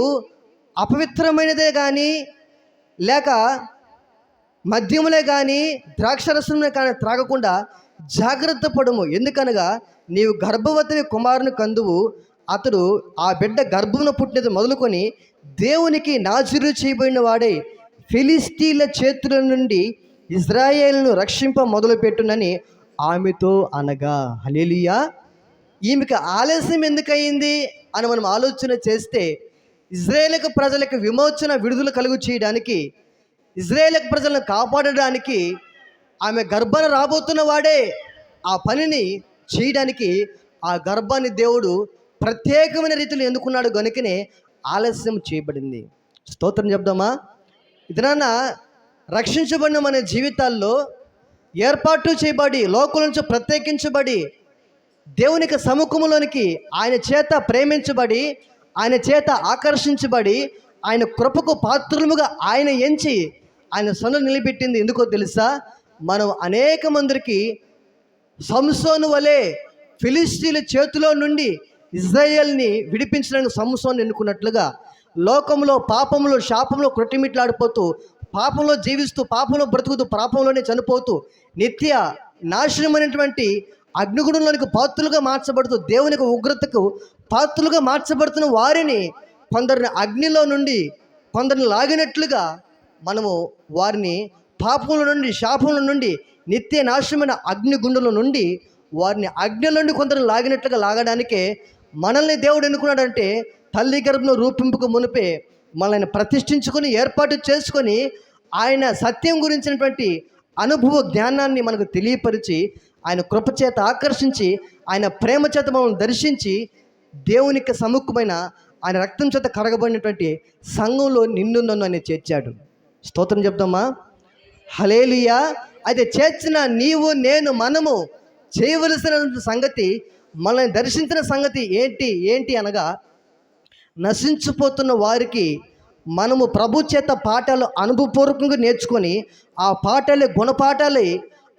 Speaker 1: అపవిత్రమైనదే కానీ లేక మద్యములే కానీ ద్రాక్షరసములే కానీ త్రాగకుండా జాగ్రత్త పడుము. ఎందుకనగా నీవు గర్భవతి కుమారుని కందువు, అతడు ఆ బిడ్డ గర్భమును పుట్టినది మొదలుకొని దేవునికి నాజీరు చేయబడిన వాడై ఫిలిస్తీన్ల చేతుల నుండి ఇజ్రాయేలును రక్షింప మొదలుపెట్టునని ఆమెతో అనగా. హల్లెలూయా. ఈమెకి ఆలస్యం ఎందుకయింది అని మనం ఆలోచన చేస్తే, ఇజ్రాయేలు ప్రజలకు విమోచన విడుదల కలుగు చేయడానికి, ఇజ్రాయేలు ప్రజలను కాపాడడానికి, ఆమె గర్భాన రాబోతున్న వాడే ఆ పనిని చేయడానికి ఆ గర్భాన్ని దేవుడు ప్రత్యేకమైన రీతిలో ఎన్నుకున్నాడు కనుకనే ఆలస్యం చేయబడింది. స్తోత్రం చెప్దామా? ఇదన రక్షించబడిన మన జీవితాల్లో ఏర్పాటు చేయబడి, లోకం నుంచి ప్రత్యేకించబడి, దేవునికి సముఖంలోనికి ఆయన చేత ప్రేమించబడి, ఆయన చేత ఆకర్షించబడి, ఆయన కృపకు పాత్రముగా ఆయన ఎంచి ఆయన సన్నిధిలో నిలబెట్టింది ఎందుకో తెలుసా? మనం అనేక మందికి సంసోను వలె ఫిలిస్తీన్ల చేతిలో నుండి ఇజ్రాయేల్ని విడిపించడానికి సంసోను ఎన్నుకున్నట్లుగా లోకంలో పాపంలో శాపంలో కొట్టిమిట్లాడిపోతూ, పాపంలో జీవిస్తూ, పాపంలో బ్రతుకుతూ, పాపంలోనే చనిపోతూ, నిత్య నాశనమైనటువంటి అగ్నిగుణంలోనికి పాత్రులుగా మార్చబడుతూ, దేవునికి ఉగ్రతకు పాత్రులుగా మార్చబడుతున్న వారిని కొందరిని అగ్నిలో నుండి కొందరిని లాగినట్లుగా మనము వారిని పాపంలో నుండి, శాపంలో నుండి, నిత్య నాశనమైన అగ్నిగుండంలో నుండి వారిని అగ్నిలో నుండి కొందరిని లాగినట్లుగా లాగడానికే మనల్ని దేవుడు ఎన్నుకున్నాడంటే, తల్లి గర్భంలో రూపింపుకు మునిపే మనల్ని ప్రతిష్ఠించుకొని ఏర్పాటు చేసుకొని ఆయన సత్యం గురించినటువంటి అనుభవ జ్ఞానాన్ని మనకు తెలియపరిచి ఆయన కృపచేత ఆకర్షించి ఆయన ప్రేమ చేత మనల్ని దర్శించి దేవునికి సముఖమైన ఆయన రక్తం చేత కడగబడినటువంటి సంఘంలో నిన్ను నన్ను ఆయన చేర్చాడు. స్తోత్రం చెప్తామా? హల్లెలూయా. అయితే చేర్చిన నీవు నేను మనము చేయవలసిన సంగతి, మనల్ని దర్శించిన సంగతి ఏంటి అనగా, నశించిపోతున్న వారికి మనము ప్రభు చేత పాఠాలు అనుభవపూర్వకంగా నేర్చుకొని ఆ పాఠాలే గుణపాఠాలే,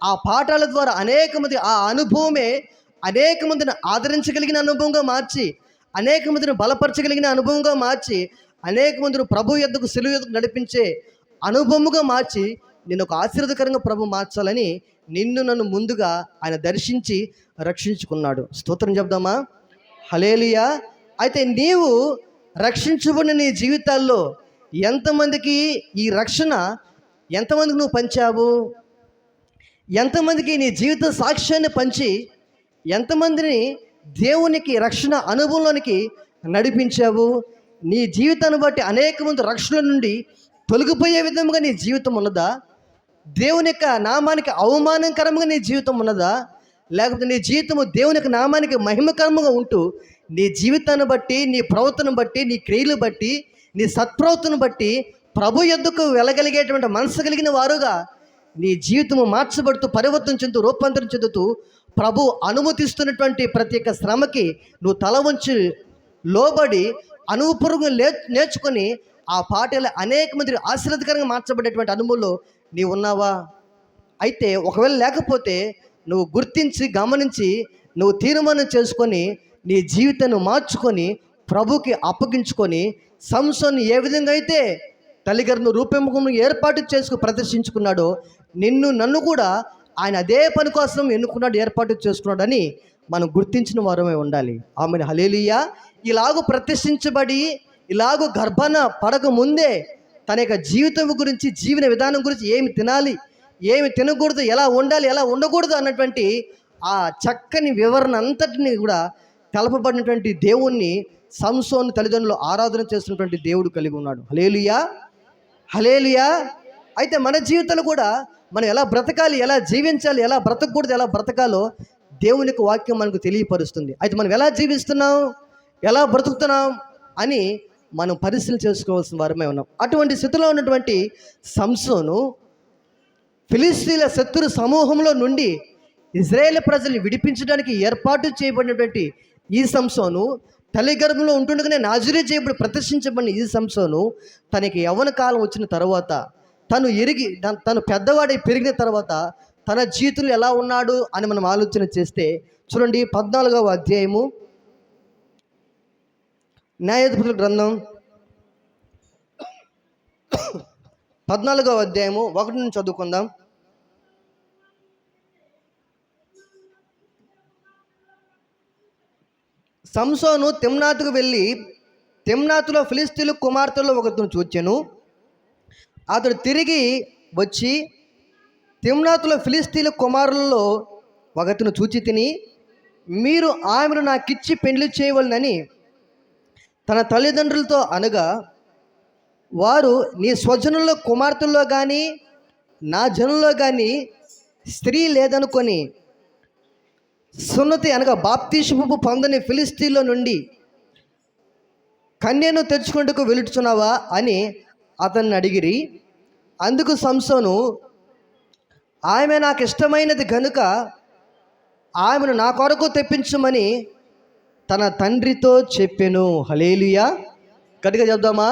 Speaker 1: ఆ పాఠాల ద్వారా అనేక మంది ఆ అనుభవమే అనేక మందిని ఆదరించగలిగిన అనుభవంగా మార్చి, అనేక మందిని బలపరచగలిగిన అనుభవంగా మార్చి, అనేక మందిని ప్రభు యొద్దకు సిలువ యొద్దకు నడిపించే అనుభవముగా మార్చి నేను ఒక ఆశీర్వాదకరంగా ప్రభు మార్చాలని నిన్ను నన్ను ముందుగా ఆయన దర్శించి రక్షించుకున్నాడు. స్తోత్రం చెప్దామా? హల్లెలూయా. అయితే నీవు రక్షించబడిన నీ జీవితాల్లో ఎంతమందికి ఈ రక్షణ, ఎంతమందికి నువ్వు పంచావు? ఎంతమందికి నీ జీవిత సాక్ష్యాన్ని పంచి ఎంతమందిని దేవునికి రక్షణ అనుభవంలోనికి నడిపించావు? నీ జీవితాన్ని బట్టి అనేక మంది రక్షణ నుండి తొలగిపోయే విధంగా నీ జీవితం ఉన్నదా? దేవుని యొక్క నామానికి అవమానకరంగా నీ జీవితం ఉన్నదా? లేకపోతే నీ జీవితము దేవుని యొక్క నామానికి మహిమకరంగా ఉంటూ నీ జీవితాన్ని బట్టి, నీ ప్రవర్తన బట్టి, నీ క్రియలు బట్టి, నీ సత్ప్రవర్తన బట్టి ప్రభు యొద్దకు వెళ్ళగలిగేటువంటి మనసు కలిగిన వారుగా నీ జీవితము మార్చబడుతూ పరివర్తన చెందుతూ రూపాంతరం చెందుతూ ప్రభు అనుమతిస్తున్నటువంటి ప్రతి ఒక్క శ్రమకి నువ్వు తల వంచి లోబడి అనుభవపూర్వకంగా నేర్చుకొని ఆ పాటలు అనేక మంది ఆశీర్వాదకరంగా మార్చబడేటువంటి అనుభవంలో నీవు ఉన్నావా? అయితే ఒకవేళ లేకపోతే నువ్వు గుర్తించి గమనించి నువ్వు తీర్మానం చేసుకొని నీ జీవితాన్ని మార్చుకొని ప్రభుకి అప్పగించుకొని సంసోను ఏ విధంగా అయితే తల్లిగారిని రూపెముఖము ఏర్పాటు చేసుకు ప్రదర్శించుకున్నాడో నిన్ను నన్ను కూడా ఆయన అదే పని కోసం ఎన్నుకున్నాడు, ఏర్పాటు చేసుకున్నాడని మనం గుర్తించిన వారమే ఉండాలి. ఆమెను హల్లెలూయా. ఇలాగూ ప్రతిష్ఠించబడి ఇలాగూ గర్భాన పడక ముందే తన యొక్క జీవితం గురించి, జీవన విధానం గురించి, ఏమి తినాలి, ఏమి తినకూడదు, ఎలా ఉండాలి, ఎలా ఉండకూడదు అన్నటువంటి ఆ చక్కని వివరణ అంతటిని కూడా తెలపబడినటువంటి దేవుణ్ణి సంసోను తల్లిదండ్రులు ఆరాధన చేస్తున్నటువంటి దేవుడు కలిగి ఉన్నాడు. హల్లెలూయా, హల్లెలూయా. అయితే మన జీవితాలు కూడా మనం ఎలా బ్రతకాలి, ఎలా జీవించాలి, ఎలా బ్రతకూడదు, ఎలా బ్రతకాలో దేవునికి వాక్యం మనకు తెలియపరుస్తుంది. అయితే మనం ఎలా జీవిస్తున్నాం, ఎలా బ్రతుకుతున్నాం అని మనం పరిశీలన చేసుకోవాల్సిన వారమే ఉన్నాం. అటువంటి స్థితిలో ఉన్నటువంటి సంసోను ఫిలిస్తీన్ల శత్రు సమూహంలో నుండి ఇజ్రాయేల్ ప్రజల్ని విడిపించడానికి ఏర్పాటు చేయబడినటువంటి ఈ సంసోను తల్లి గర్భంలో ఉంటుండగానే నాజరీ చేయబడి ప్రదర్శించబడిన ఈ సంసోను తనకి యవ్వన కాలం వచ్చిన తర్వాత తను పెద్దవాడై పెరిగిన తర్వాత తన జీవితంలో ఎలా ఉన్నాడు అని మనం ఆలోచన చేస్తే చూడండి, 14వ అధ్యాయము న్యాయాధిపతుల గ్రంథం 14వ అధ్యాయము 1 నుంచి చదువుకుందాం. సంసోను తిమ్నాతుకు వెళ్ళి తిమ్నాతులో ఫిలిస్తీన్ల కుమార్తెలో ఒకరిని చూచెను. అతడు తిరిగి వచ్చి తిమ్నాతులో ఫిలిస్తీన్ల కుమారులలో ఒకరిని చూచి తిని, మీరు ఆమెను నాకిచ్చి పెండ్లి చేయవలనని తన తల్లిదండ్రులతో అనగా, వారు నీ స్వజనుల కుమార్తెల్లో కానీ నా జనుల్లో కానీ స్త్రీ లేదనుకొని సున్నతి అనగా బాప్తీసము పొందని ఫిలిస్తీన్లో నుండి కన్యను తెచ్చుకుంటూ వెలుచున్నావా అని అతన్ని అడిగిరి. అందుకు సంసోను, ఆమె నాకు ఇష్టమైనది కనుక ఆమెను నా కొరకు తెప్పించమని తన తండ్రితో చెప్పెను. హల్లెలూయా. గట్టిగా చెప్దామా?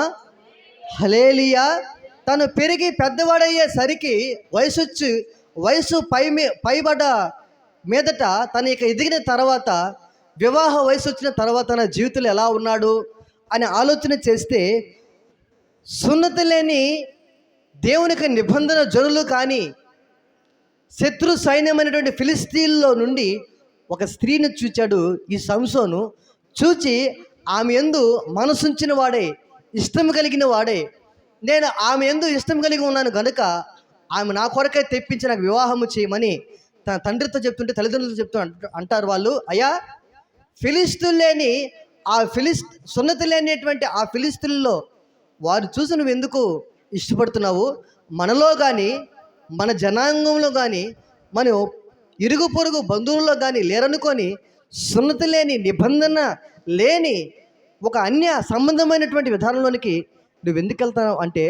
Speaker 1: హల్లెలూయా. తను పెరిగి పెద్దవాడయ్యేసరికి వయసు పైబడ్డ మీదట తన ఇక ఎదిగిన తర్వాత వివాహ వయసు వచ్చిన తర్వాత తన జీవితంలో ఎలా ఉన్నాడు అని ఆలోచన చేస్తే సున్నతి లేని దేవునికి నిబంధన జనులు కానీ శత్రు సైన్యమైనటువంటి ఫిలిస్తీన్లో నుండి ఒక స్త్రీని చూచాడు ఈ సంసోను. చూచి ఆమె యందు మనసుంచిన వాడే, ఇష్టం కలిగిన వాడే, నేను ఆమె యందు ఇష్టం కలిగి ఉన్నాను కనుక ఆమె నా కొరకై తెప్పించి నాకు వివాహము చేయమని తన తండ్రితో చెప్తుంటే తల్లిదండ్రులతో చెప్తూ అంటారు వాళ్ళు, అయ్యా ఫిలిస్తీన్ లేని సున్నతి లేనిటువంటి ఆ ఫిలిస్తీన్లో వారు చూసి నువ్వు ఎందుకు ఇష్టపడుతున్నావు? మనలో కానీ మన జనాంగంలో కానీ మన ఇరుగు పొరుగు బంధువుల్లో కానీ లేరనుకొని సున్నతి లేని నిబంధన లేని ఒక అన్య సంబంధమైనటువంటి విధానంలోనికి నువ్వు ఎందుకు వెళ్తావు అంటే,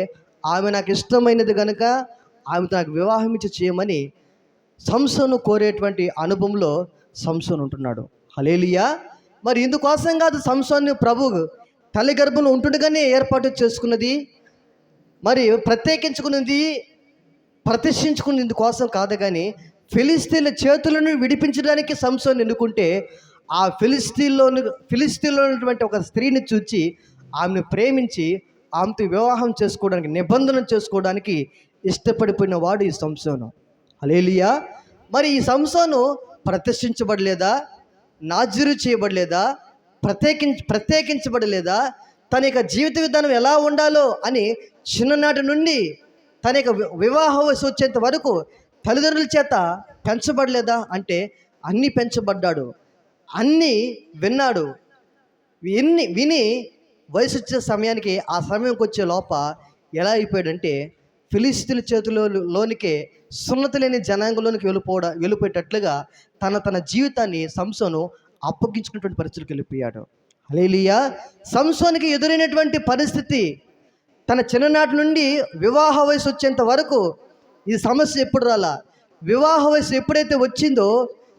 Speaker 1: ఆమె నాకు ఇష్టమైనది కనుక ఆమెతో నాకు వివాహం ఇచ్చి చేయమని సంసోను కోరేటువంటి అనుభవంలో సంసోను ఉంటున్నాడు. హల్లెలూయా. మరి ఇందుకోసం కాదు సంసోను ప్రభు తల్లి గర్భంలో ఉంటుండగానే ఏర్పాటు చేసుకున్నది, మరి ప్రత్యేకించుకున్నది, ప్రతిష్ఠించుకున్నది ఇందుకోసం కాదు. కానీ ఫిలిస్తీన్ల చేతులను విడిపించడానికి సంసోను ఎన్నుకుంటే, ఆ ఫిలిస్తీన్లో ఉన్నటువంటి ఒక స్త్రీని చూచి ఆమెను ప్రేమించి ఆమెతో వివాహం చేసుకోవడానికి, నిబంధన చేసుకోవడానికి ఇష్టపడిపోయిన వాడు ఈ సంసోను. హల్లెలూయా. మరి ఈ సంసోను ప్రతిష్ఠించబడలేదా? నాజీరు చేయబడలేదా? ప్రత్యేకించబడలేదా? తన యొక్క జీవిత విధానం ఎలా ఉండాలో అని చిన్ననాటి నుండి తన యొక్క వివాహ వయసు వచ్చేంత వరకు తల్లిదండ్రుల చేత పెంచబడలేదా అంటే అన్నీ పెంచబడ్డాడు, అన్నీ విన్నాడు. విని వయసు వచ్చే సమయానికి, ఆ సమయంకి వచ్చే లోప ఎలా అయిపోయాడంటే ఫిలిస్తీన్ల చేతుల్లోనికే సున్నతి లేని జనాంగంలోనికి వెళ్ళిపోయేటట్లుగా తన జీవితాన్ని సంసోను అప్పగించుకున్నటువంటి పరిస్థితికి వెళ్ళిపోయాడు. హల్లెలూయా. సంసోనుకి ఎదురైనటువంటి పరిస్థితి, తన చిన్ననాటి నుండి వివాహ వయసు వచ్చేంత వరకు ఈ సమస్య ఎప్పుడు రాలా. వివాహ వయసు ఎప్పుడైతే వచ్చిందో,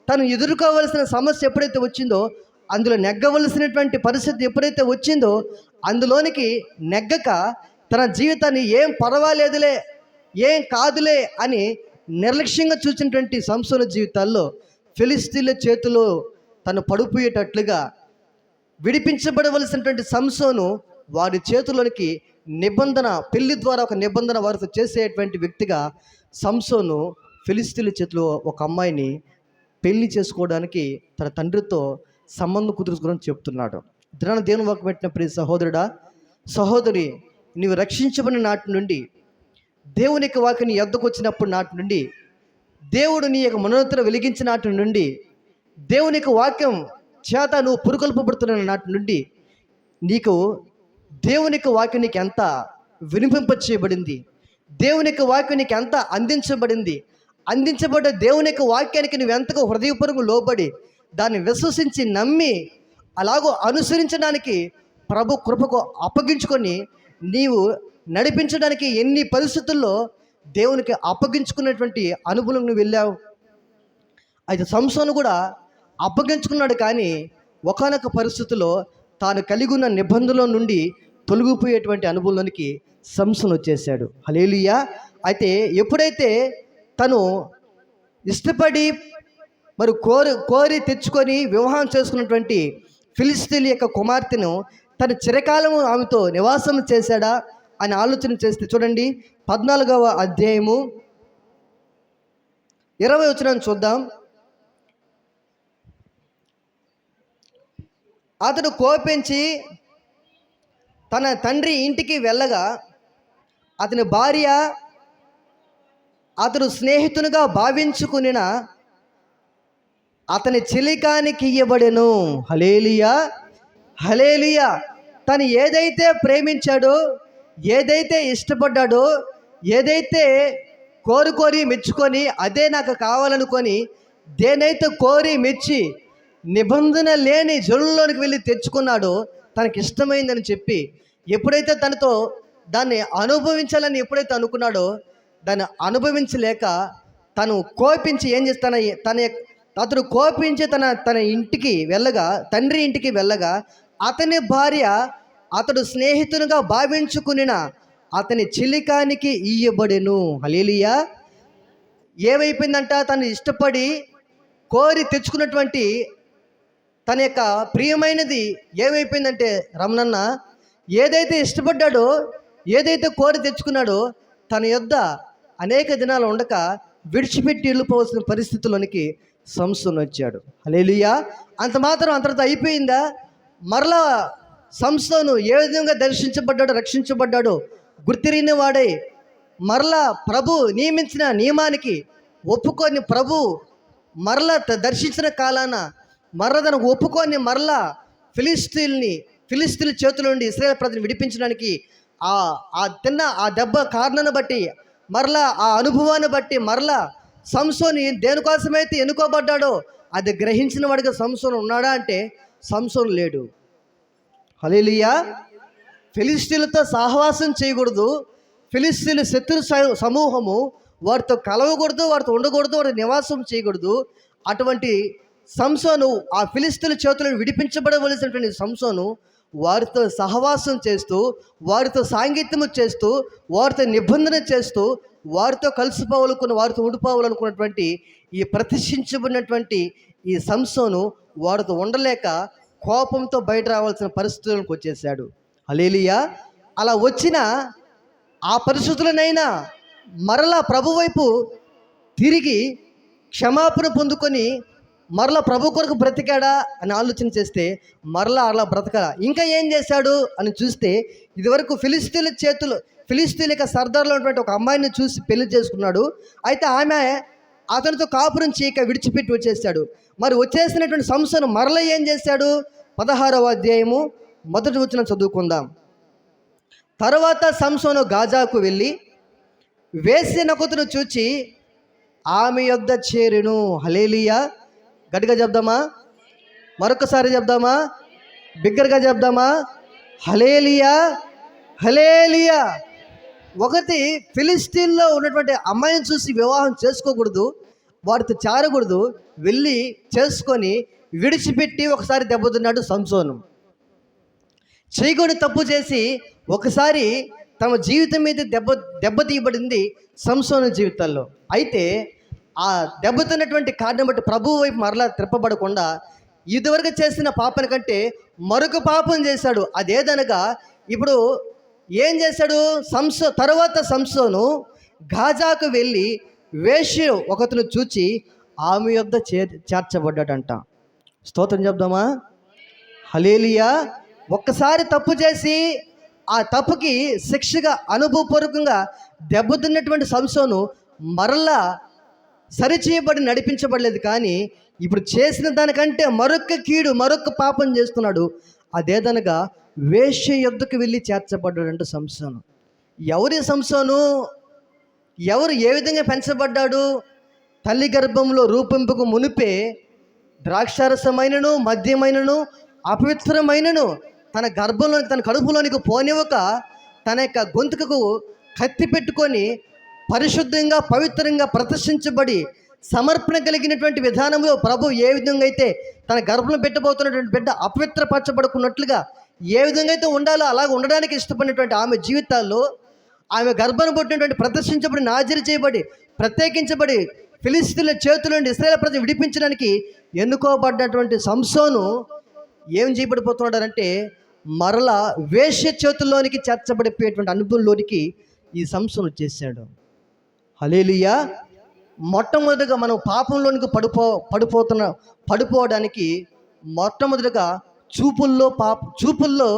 Speaker 1: తను ఎదుర్కోవలసిన సమస్య ఎప్పుడైతే వచ్చిందో, అందులో నెగ్గవలసినటువంటి పరిస్థితి ఎప్పుడైతే వచ్చిందో, అందులోనికి నెగ్గక తన జీవితాన్ని ఏం పర్వాలేదులే, ఏం కాదులే అని నిర్లక్ష్యంగా చూసినటువంటి సంసోను జీవితాల్లో ఫిలిస్తీన్ల చేతిలో తను పడిపోయేటట్లుగా విడిపించబడవలసినటువంటి సంసోను వారి చేతుల్లోనికి నిబంధన, పెళ్లి ద్వారా ఒక నిబంధన వారితో చేసేటువంటి వ్యక్తిగా సంసోను ఫిలిస్తీన్ల చేతిలో ఒక అమ్మాయిని పెళ్లి చేసుకోవడానికి తన తండ్రితో సంబంధం కుదుర్చుకోవడం చెప్తున్నాడు. దినాన దేవుని వాక్కు పెట్టిన ప్రియ సహోదరుడా, సహోదరి, నీవు రక్షించబడిన నాటి నుండి, దేవుని యొక్క వాక్యం నీ యొద్దకు వచ్చినప్పుడు నాటి నుండి, దేవుడు నీ యొక్క మనోత్తర వెలిగించిన నాటి నుండి, దేవుని యొక్క వాక్యం చేత నువ్వు పురుకొల్పబడుతున్న నాటి నుండి నీకు దేవుని యొక్క వాక్యం నీకు ఎంత వినిపింప చేయబడింది, దేవుని యొక్క వాక్యం నీకు ఎంత అందించబడ్డ దేవుని యొక్క వాక్యానికి నువ్వు ఎంతగా హృదయపూర్వకంగా లోబడి దాన్ని విశ్వసించి నమ్మి అలాగో అనుసరించడానికి ప్రభు కృపకు అప్పగించుకొని నీవు నడిపించడానికి ఎన్ని పరిస్థితుల్లో దేవునికి అప్పగించుకున్నటువంటి అనుభవం నువ్వు వెళ్ళావు. అయితే సంసోను కూడా అప్పగించుకున్నాడు, కానీ ఒకానొక పరిస్థితుల్లో తాను కలిగి ఉన్న నిబంధనల నుండి తొలగిపోయేటువంటి అనుభవంలోనికి సంసోను వచ్చేసాడు. హల్లెలూయా. అయితే ఎప్పుడైతే తను ఇష్టపడి మరి కోరి తెచ్చుకొని వివాహం చేసుకున్నటువంటి ఫిలిస్తీన్ల యొక్క కుమార్తెను తన చిరకాలము ఆమెతో నివాసం చేశాడా అని ఆలోచన చేస్తే చూడండి, 14వ అధ్యాయము 20వ వచనం చూద్దాం. అతడు కోపించి తన తండ్రి ఇంటికి వెళ్ళగా అతని భార్య అతడు స్నేహితునిగా భావించుకునిన అతని చిలికానికి ఇయ్యబడెను. హల్లెలూయా. హల్లెలూయా. తను ఏదైతే ప్రేమించాడో, ఏదైతే ఇష్టపడ్డాడో, ఏదైతే కోరి మెచ్చుకొని అదే నాకు కావాలనుకొని దేనైతే కోరి మెచ్చి నిబంధన లేని జనుల్లోనికి వెళ్ళి తెచ్చుకున్నాడో, తనకి ఇష్టమైందని చెప్పి ఎప్పుడైతే తనతో దాన్ని అనుభవించాలని ఎప్పుడైతే అనుకున్నాడో, దాన్ని అనుభవించలేక తను కోపించి ఏం చేస్తాన అతడు కోపించి తన ఇంటికి వెళ్ళగా, తండ్రి ఇంటికి వెళ్ళగా అతని భార్య అతడు స్నేహితునిగా భావించుకునిన అతని చిలికానికి ఇయ్యబడెను. హల్లెలూయా. ఏమైపోయిందంట, తను ఇష్టపడి కోరి తెచ్చుకున్నటువంటి తన యొక్క ప్రియమైనది ఏమైపోయిందంటే, రమణన్న ఏదైతే ఇష్టపడ్డాడో, ఏదైతే కోరి తెచ్చుకున్నాడో, తన యొద్ద అనేక దినాలు ఉండక విడిచిపెట్టి వెళ్ళిపోవాల్సిన పరిస్థితుల్లోనికి సంసోను వచ్చాడు. హల్లెలూయా. అంత మాత్రం అంతటితో అయిపోయిందా? మరలా సంసోను ఏ విధంగా రక్షించబడ్డాడో గుర్తిరిగిన వాడై మరలా ప్రభు నియమించిన నియమానికి ఒప్పుకొని, ప్రభు మరలా దర్శించిన కాలాన మరలా తనకు ఒప్పుకొని మరలా ఫిలిస్తీన్ల చేతుల నుండి ఇశ్రాయేలు ప్రజలను విడిపించడానికి ఆ ఆ తిన్న ఆ దెబ్బ కారణాన్ని బట్టి, మరలా ఆ అనుభవాన్ని బట్టి, మరలా సంసోని దేనికోసమైతే ఎన్నుకోబడ్డాడో అది గ్రహించిన వాడిగా సంసోను ఉన్నాడా అంటే సంసోను లేడు. హల్లెలూయా. ఫిలిష్తీయులతో సహవాసం చేయకూడదు, ఫిలిష్తీయుల శత్రు సమూహము, వారితో కలవకూడదు, వారితో ఉండకూడదు, వారి నివాసం చేయకూడదు. అటువంటి సంసోను ఆ ఫిలిష్తీయుల చేతులను విడిపించబడవలసినటువంటి సంసోను వారితో సహవాసం చేస్తూ, వారితో సాంగత్యము చేస్తూ, వారితో నిబంధన చేస్తూ, వారితో కలిసిపోవాలనుకున్న, వారితో ఉండిపోవాలనుకున్నటువంటి ఈ ప్రతిష్ఠించబడినటువంటి ఈ సంసోను వారితో ఉండలేక కోపంతో బయట రావాల్సిన పరిస్థితులకు వచ్చేసాడు. హల్లెలూయా. అలా వచ్చిన ఆ పరిస్థితులనైనా మరలా ప్రభు వైపు తిరిగి క్షమాపణ పొందుకొని మరలా ప్రభు కొరకు బ్రతికాడా అని ఆలోచన చేస్తే మరలా అలా బ్రతకడా. ఇంకా ఏం చేశాడు అని చూస్తే, ఇదివరకు ఫిలిష్తీయుల యొక్క సర్దార్లో ఉన్నటువంటి ఒక అమ్మాయిని చూసి పెళ్లి చేసుకున్నాడు. అయితే ఆమె అతనితో కాపురం చేయక విడిచిపెట్టి వచ్చేసాడు. మరి వచ్చేసినటువంటి సంసోను మరలా ఏం చేశాడు? 16వ అధ్యాయము 1వ వచనం చదువుకుందాం. తర్వాత సంసోను గాజాకు వెళ్ళి వేశ్య నకుతును చూచి ఆమె యొద్ద చేరెను. హల్లెలూయా. గట్టిగా చెప్దామా? మరొకసారి చెప్దామా? బిగ్గరగా చెప్దామా? హల్లెలూయా, హల్లెలూయా. ఒకటి, ఫిలిష్తీన్లో ఉన్నటువంటి అమ్మాయిని చూసి వివాహం చేసుకోకూడదు, వారితో చేరకూడదు. వెళ్ళి చేసుకొని విడిచిపెట్టి ఒకసారి దెబ్బతిన్నాడు సంసోను. చేయకూడని తప్పు చేసి ఒకసారి తమ జీవితం మీద దెబ్బతీయబడింది సంసోను జీవితాల్లో. అయితే ఆ దెబ్బతిన్నటువంటి కారణం బట్టి ప్రభువు వైపు మరలా త్రిప్పబడకుండా ఇదివరకు చేసిన పాపన కంటే మరొక పాపం చేశాడు. అదేదనగా ఇప్పుడు ఏం చేశాడు? తర్వాత సంసోను గాజాకు వెళ్ళి వేశ్య ఒకతను చూచి ఆమె యొద్ద చేర్చబడ్డాడంట. స్తోత్రం చెప్దామా? హల్లెలూయా. ఒక్కసారి తప్పు చేసి ఆ తప్పుకి శిక్షగా అనుభవపూర్వకంగా దెబ్బతిన్నటువంటి సంసోను మరలా సరిచేయబడి నడిపించబడలేదు. కానీ ఇప్పుడు చేసిన దానికంటే మరొక పాపం చేస్తున్నాడు. అదేదనగా వేశ్య యొద్దకు వెళ్ళి చేర్చబడ్డాడంట సంసోను. ఎవరి సంసోను? ఎవరు ఏ విధంగా పెంచబడ్డాడు? తల్లి గర్భంలో రూపింపుకు మునిపే ద్రాక్షారసమైనను మద్యమైనను అపవిత్రమైనను తన గర్భంలోనికి, తన కడుపులోనికి పోనివ్వక తన యొక్క గొంతుకు కత్తి పెట్టుకొని పరిశుద్ధంగా పవిత్రంగా ప్రదర్శించబడి సమర్పణ కలిగినటువంటి విధానంలో ప్రభు ఏ విధంగా అయితే తన గర్భంలో పెట్టబోతున్నటువంటి బిడ్డ అపవిత్రపరచబడుకున్నట్లుగా ఏ విధంగా అయితే ఉండాలో అలాగ ఉండడానికి ఇష్టపడినటువంటి ఆమె జీవితాల్లో ఆమె గర్భాన్ని పుట్టినటువంటి ప్రదర్శించబడి నాజరి చేయబడి ప్రత్యేకించబడి ఫిలిష్తీయుల చేతుల నుండి ఇశ్రాయేలు ప్రజలు విడిపించడానికి ఎన్నుకోబడ్డటువంటి సంసోను ఏం చేయబడిపోతున్నాడంటే మరలా వేశ్య చేతుల్లోనికి చేర్చబడిపోయేటువంటి అనుభవంలోనికి ఈ సంసోను వచ్చేసాడు. హల్లెలూయా. మొట్టమొదటిగా మనం పాపంలోనికి పడిపోవడానికి మొట్టమొదటిగా చూపుల్లో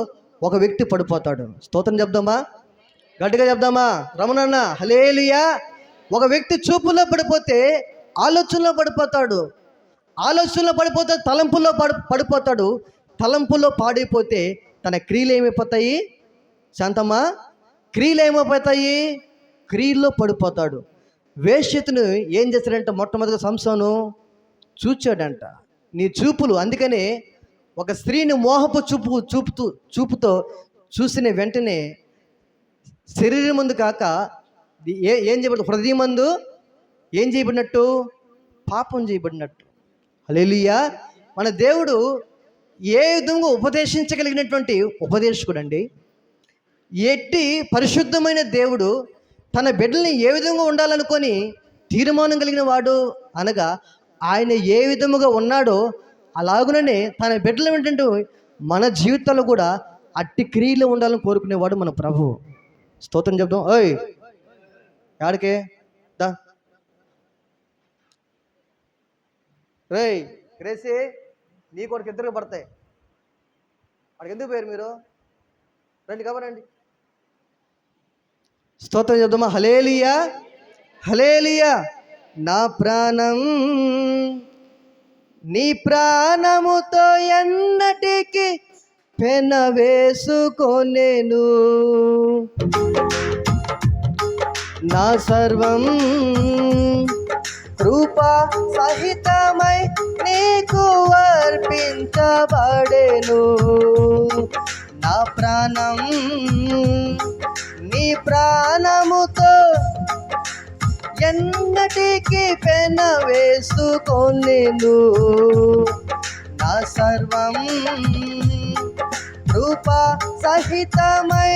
Speaker 1: ఒక వ్యక్తి పడిపోతాడు. స్తోత్రం చెప్దామా? గట్టిగా చెప్దామా? రమణన్న హల్లెలూయా. ఒక వ్యక్తి చూపుల్లో పడిపోతే ఆలోచనలో పడిపోతాడు, ఆలోచనలో పడిపోతే తలంపుల్లో పడిపోతాడు, తలంపుల్లో పాడైపోతే తన క్రియలు ఏమైపోతాయి? శాంతమ్మా, క్రియలు ఏమైపోతాయి? క్రియల్లో పడిపోతాడు. వేశ్యతను ఏం చేశాడంట? మొట్టమొదటిగా సంసోను చూచాడంట. నీ చూపులు, అందుకనే ఒక స్త్రీని మోహపు చూపుతో చూసిన వెంటనే శరీరం ముందు కాక ఏం చేయబడి, హృదయం మందు ఏం చేయబడినట్టు? పాపం చేయబడినట్టు. హల్లెలూయా. మన దేవుడు ఏ విధంగా ఉపదేశించగలిగినటువంటి ఉపదేశకుడు అండి. ఎట్టి పరిశుద్ధమైన దేవుడు తన బిడ్డల్ని ఏ విధంగా ఉండాలనుకొని తీర్మానం కలిగిన వాడు అనగా ఆయన ఏ విధముగా ఉన్నాడో అలాగుననే తన బిడ్డలు ఏంటంటే మన జీవితాల్లో కూడా అట్టి క్రియలు ఉండాలని కోరుకునేవాడు మన ప్రభువు. స్తోత్రం చెప్దాం. ఓయ్ యాడికే దా రేయ్ గ్రేసి, నీ కొడుకు ఇద్దరికి పడతాయి. అక్కడికి ఎందుకు పోయారు మీరు? రండి కబరండి. స్తోత్రం చెప్దామా? హల్లెలూయా, హల్లెలూయా. నా ప్రాణం నీ ప్రాణముతో ఎన్నటికి పెన వేసుకొనేను. నా సర్వం కృపా సహితమై నీకు అర్పించబడెను. నా ప్రాణం నీ ప్రాణముతో ఎన్నటికీ పెన వేసుకొనేను. నా సర్వం కృపా సహితమై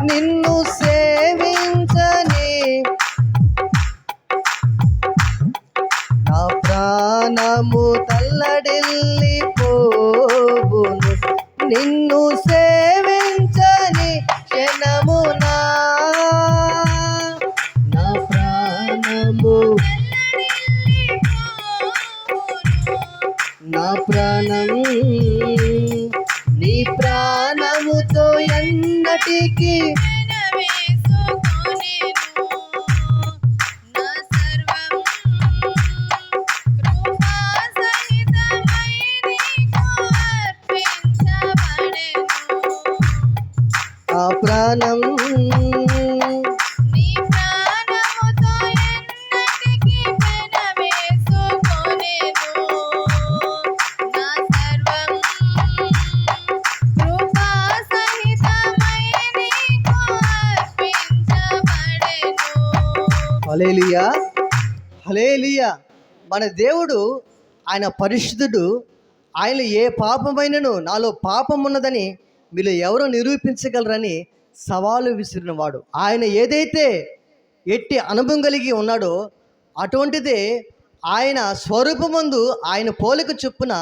Speaker 1: నిన్ను సేవించని నా ప్రాణము తల్లడిల్లిపోవును. నిన్ను సేవించని క్షణమునా నా ప్రాణము నా ప్రాణం నీ ప్రాణముతో ఎన్నటికీ నా ప్రాణం హల్లెలూయా, హల్లెలూయా. మన దేవుడు ఆయన పరిశుద్ధుడు. ఆయన ఏ పాపమైనను నాలో పాపం ఉన్నదని మీరు ఎవరో నిరూపించగలరని సవాలు విసిరినవాడు. ఆయన ఏదైతే ఎట్టి అనుభవం కలిగి ఉన్నాడో అటువంటిదే ఆయన స్వరూపమందు ఆయన పోలిక చొప్పున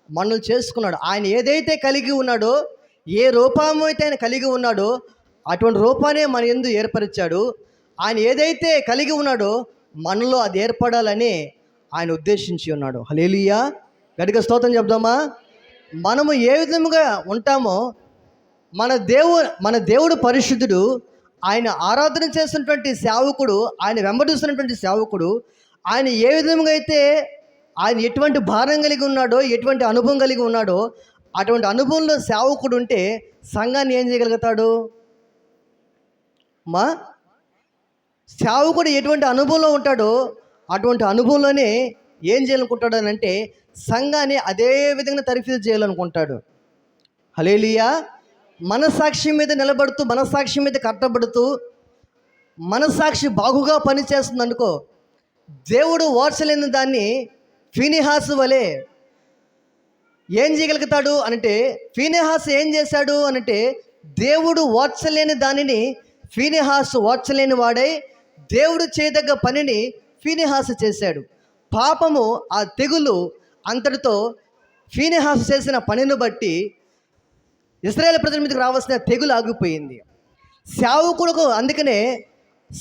Speaker 1: మనల్ని చేసుకున్నాడు. ఆయన ఏదైతే కలిగి ఉన్నాడో, ఏ రూపం అయితే ఆయన కలిగి ఉన్నాడో అటువంటి రూపాన్ని మన యందు ఏర్పరిచాడు. ఆయన ఏదైతే కలిగి ఉన్నాడో మనలో అది ఏర్పడాలని ఆయన ఉద్దేశించి ఉన్నాడు. హల్లెలూయా, గట్టిగా స్తోత్రం చెప్దామా. మనము ఏ విధముగా ఉంటామో మన దేవుడు పరిశుద్ధుడు. ఆయన ఆరాధన చేస్తున్నటువంటి సేవకుడు, ఆయన వెంబడిస్తున్నటువంటి సేవకుడు, ఆయన ఏ విధంగా అయితే ఆయన ఎటువంటి భారం కలిగి ఉన్నాడో, ఎటువంటి అనుభవం కలిగి ఉన్నాడో అటువంటి అనుభవంలో సేవకుడు ఉంటే సంఘాన్ని ఏం చేయగలుగుతాడు? మా సేవకుడు ఎటువంటి అనుభవంలో ఉంటాడో అటువంటి అనుభవంలోనే ఏం చేయాలనుకుంటాడు అని అంటే సంఘాన్ని అదే విధంగా తరఫీదు చేయాలనుకుంటాడు. హల్లెలూయా. మనసాక్షి మీద నిలబడుతూ, మనసాక్షి మీద కట్టబడుతూ, మనసాక్షి బాగుగా పనిచేస్తుంది అనుకో, దేవుడు ఓర్చలేని దాన్ని ఫీనిహాసు వలె ఏం చేయగలుగుతాడు అనంటే, ఫీనిహాసు ఏం చేశాడు అనంటే దేవుడు ఓర్చలేని దానిని ఫీనిహాసు ఓర్చలేని వాడై దేవుడు చేయదగ్గ పనిని ఫీనిహాసు చేశాడు. పాపము, ఆ తెగులు అంతటితో ఫీనిహాసు చేసిన పనిని బట్టి ఇశ్రాయేలు ప్రజల మీదకి రావాల్సిన తెగులు ఆగిపోయింది. సేవకుడుకు అందుకనే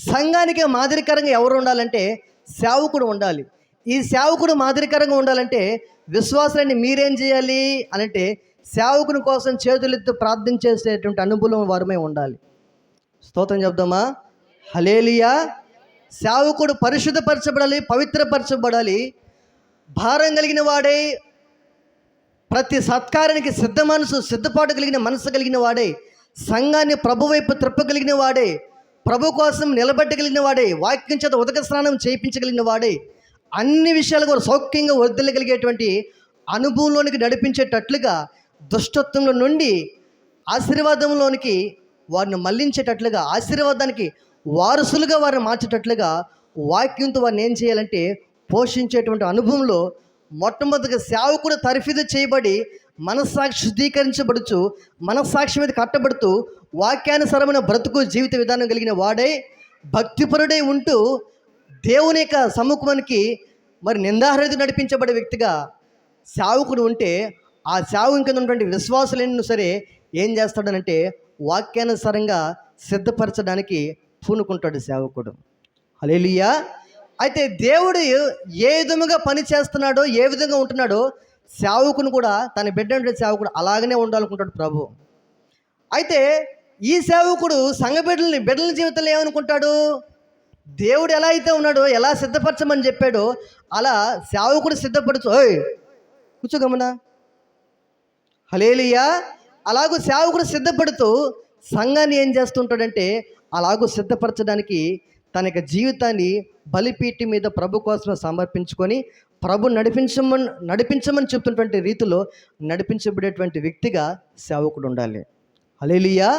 Speaker 1: సంఘానికి మాదిరికరంగా ఎవరు ఉండాలంటే సేవకుడు ఉండాలి. ఈ సేవకుడు మాదిరికరంగా ఉండాలంటే విశ్వాసాన్ని మీరేం చేయాలి అనంటే సేవకుని కోసం చేతులెత్తి ప్రార్థన చేసేటువంటి అనుభవం వారమే ఉండాలి. స్తోత్రం చెప్దామా. హల్లెలూయా. సేవకుడు పరిశుద్ధపరచబడాలి, పవిత్రపరచబడాలి, భారం కలిగిన వాడై, ప్రతి సత్కారానికి సిద్ధపాటు కలిగిన మనసు కలిగిన వాడే, సంఘాన్ని ప్రభు వైపు త్రిప్పగలిగిన వాడే, ప్రభు కోసం నిలబెట్టగలిగిన వాడే, వాక్యం చేత ఉదక స్నానం చేయించగలిగిన వాడే, అన్ని విషయాలు కూడా సౌఖ్యంగా వదిలగలిగేటువంటి అనుభవంలోనికి నడిపించేటట్లుగా, దుష్టత్వంలో నుండి ఆశీర్వాదంలోనికి వారిని మళ్లించేటట్లుగా, ఆశీర్వాదానికి వారసులుగా వారిని మార్చేటట్లుగా వాక్యంతో వారిని ఏం చేయాలంటే పోషించేటువంటి అనుభవంలో మొట్టమొదటిగా సేవకుడు తరఫీదు చేయబడి మనస్సాక్షి శుద్ధీకరించబడుచు, మనస్సాక్షి మీద కట్టబడుతూ వాక్యానుసారమైన బ్రతుకు జీవిత విధానం కలిగిన వాడై, భక్తిపరుడై ఉంటూ దేవుని యొక్క సముఖానికి మరి నిందాహృతి నడిపించబడే వ్యక్తిగా సేవకుడు ఉంటే, ఆ సేవకుని కింద ఉన్నటువంటి విశ్వాసులైన సరే ఏం చేస్తాడనంటే వాక్యానుసారంగా సిద్ధపరచడానికి పూనుకుంటాడు సేవకుడు. హల్లెలూయా. అయితే దేవుడు ఏ విధముగా పని చేస్తున్నాడో, ఏ విధంగా ఉంటున్నాడో సేవకుని కూడా, తన బిడ్డ సేవకుడు అలాగనే ఉండాలనుకుంటాడు ప్రభు. అయితే ఈ సేవకుడు సంఘ బిడ్డల జీవితంలో ఏమనుకుంటాడు? దేవుడు ఎలా అయితే ఉన్నాడో, ఎలా సిద్ధపరచమని చెప్పాడో అలా సేవకుడు సిద్ధపడుతూ ఓయ్ కూర్చోగమనా హల్లెలూయా. అలాగూ సేవకుడు సిద్ధపడుతూ సంఘాన్ని ఏం చేస్తుంటాడంటే అలాగూ సిద్ధపరచడానికి తన యొక్క జీవితాన్ని బలిపీఠం మీద ప్రభు కోసం సమర్పించుకొని ప్రభు నడిపించమని చెప్తున్నటువంటి రీతిలో నడిపించబడేటువంటి వ్యక్తిగా సేవకుడు ఉండాలి. హల్లెలూయా.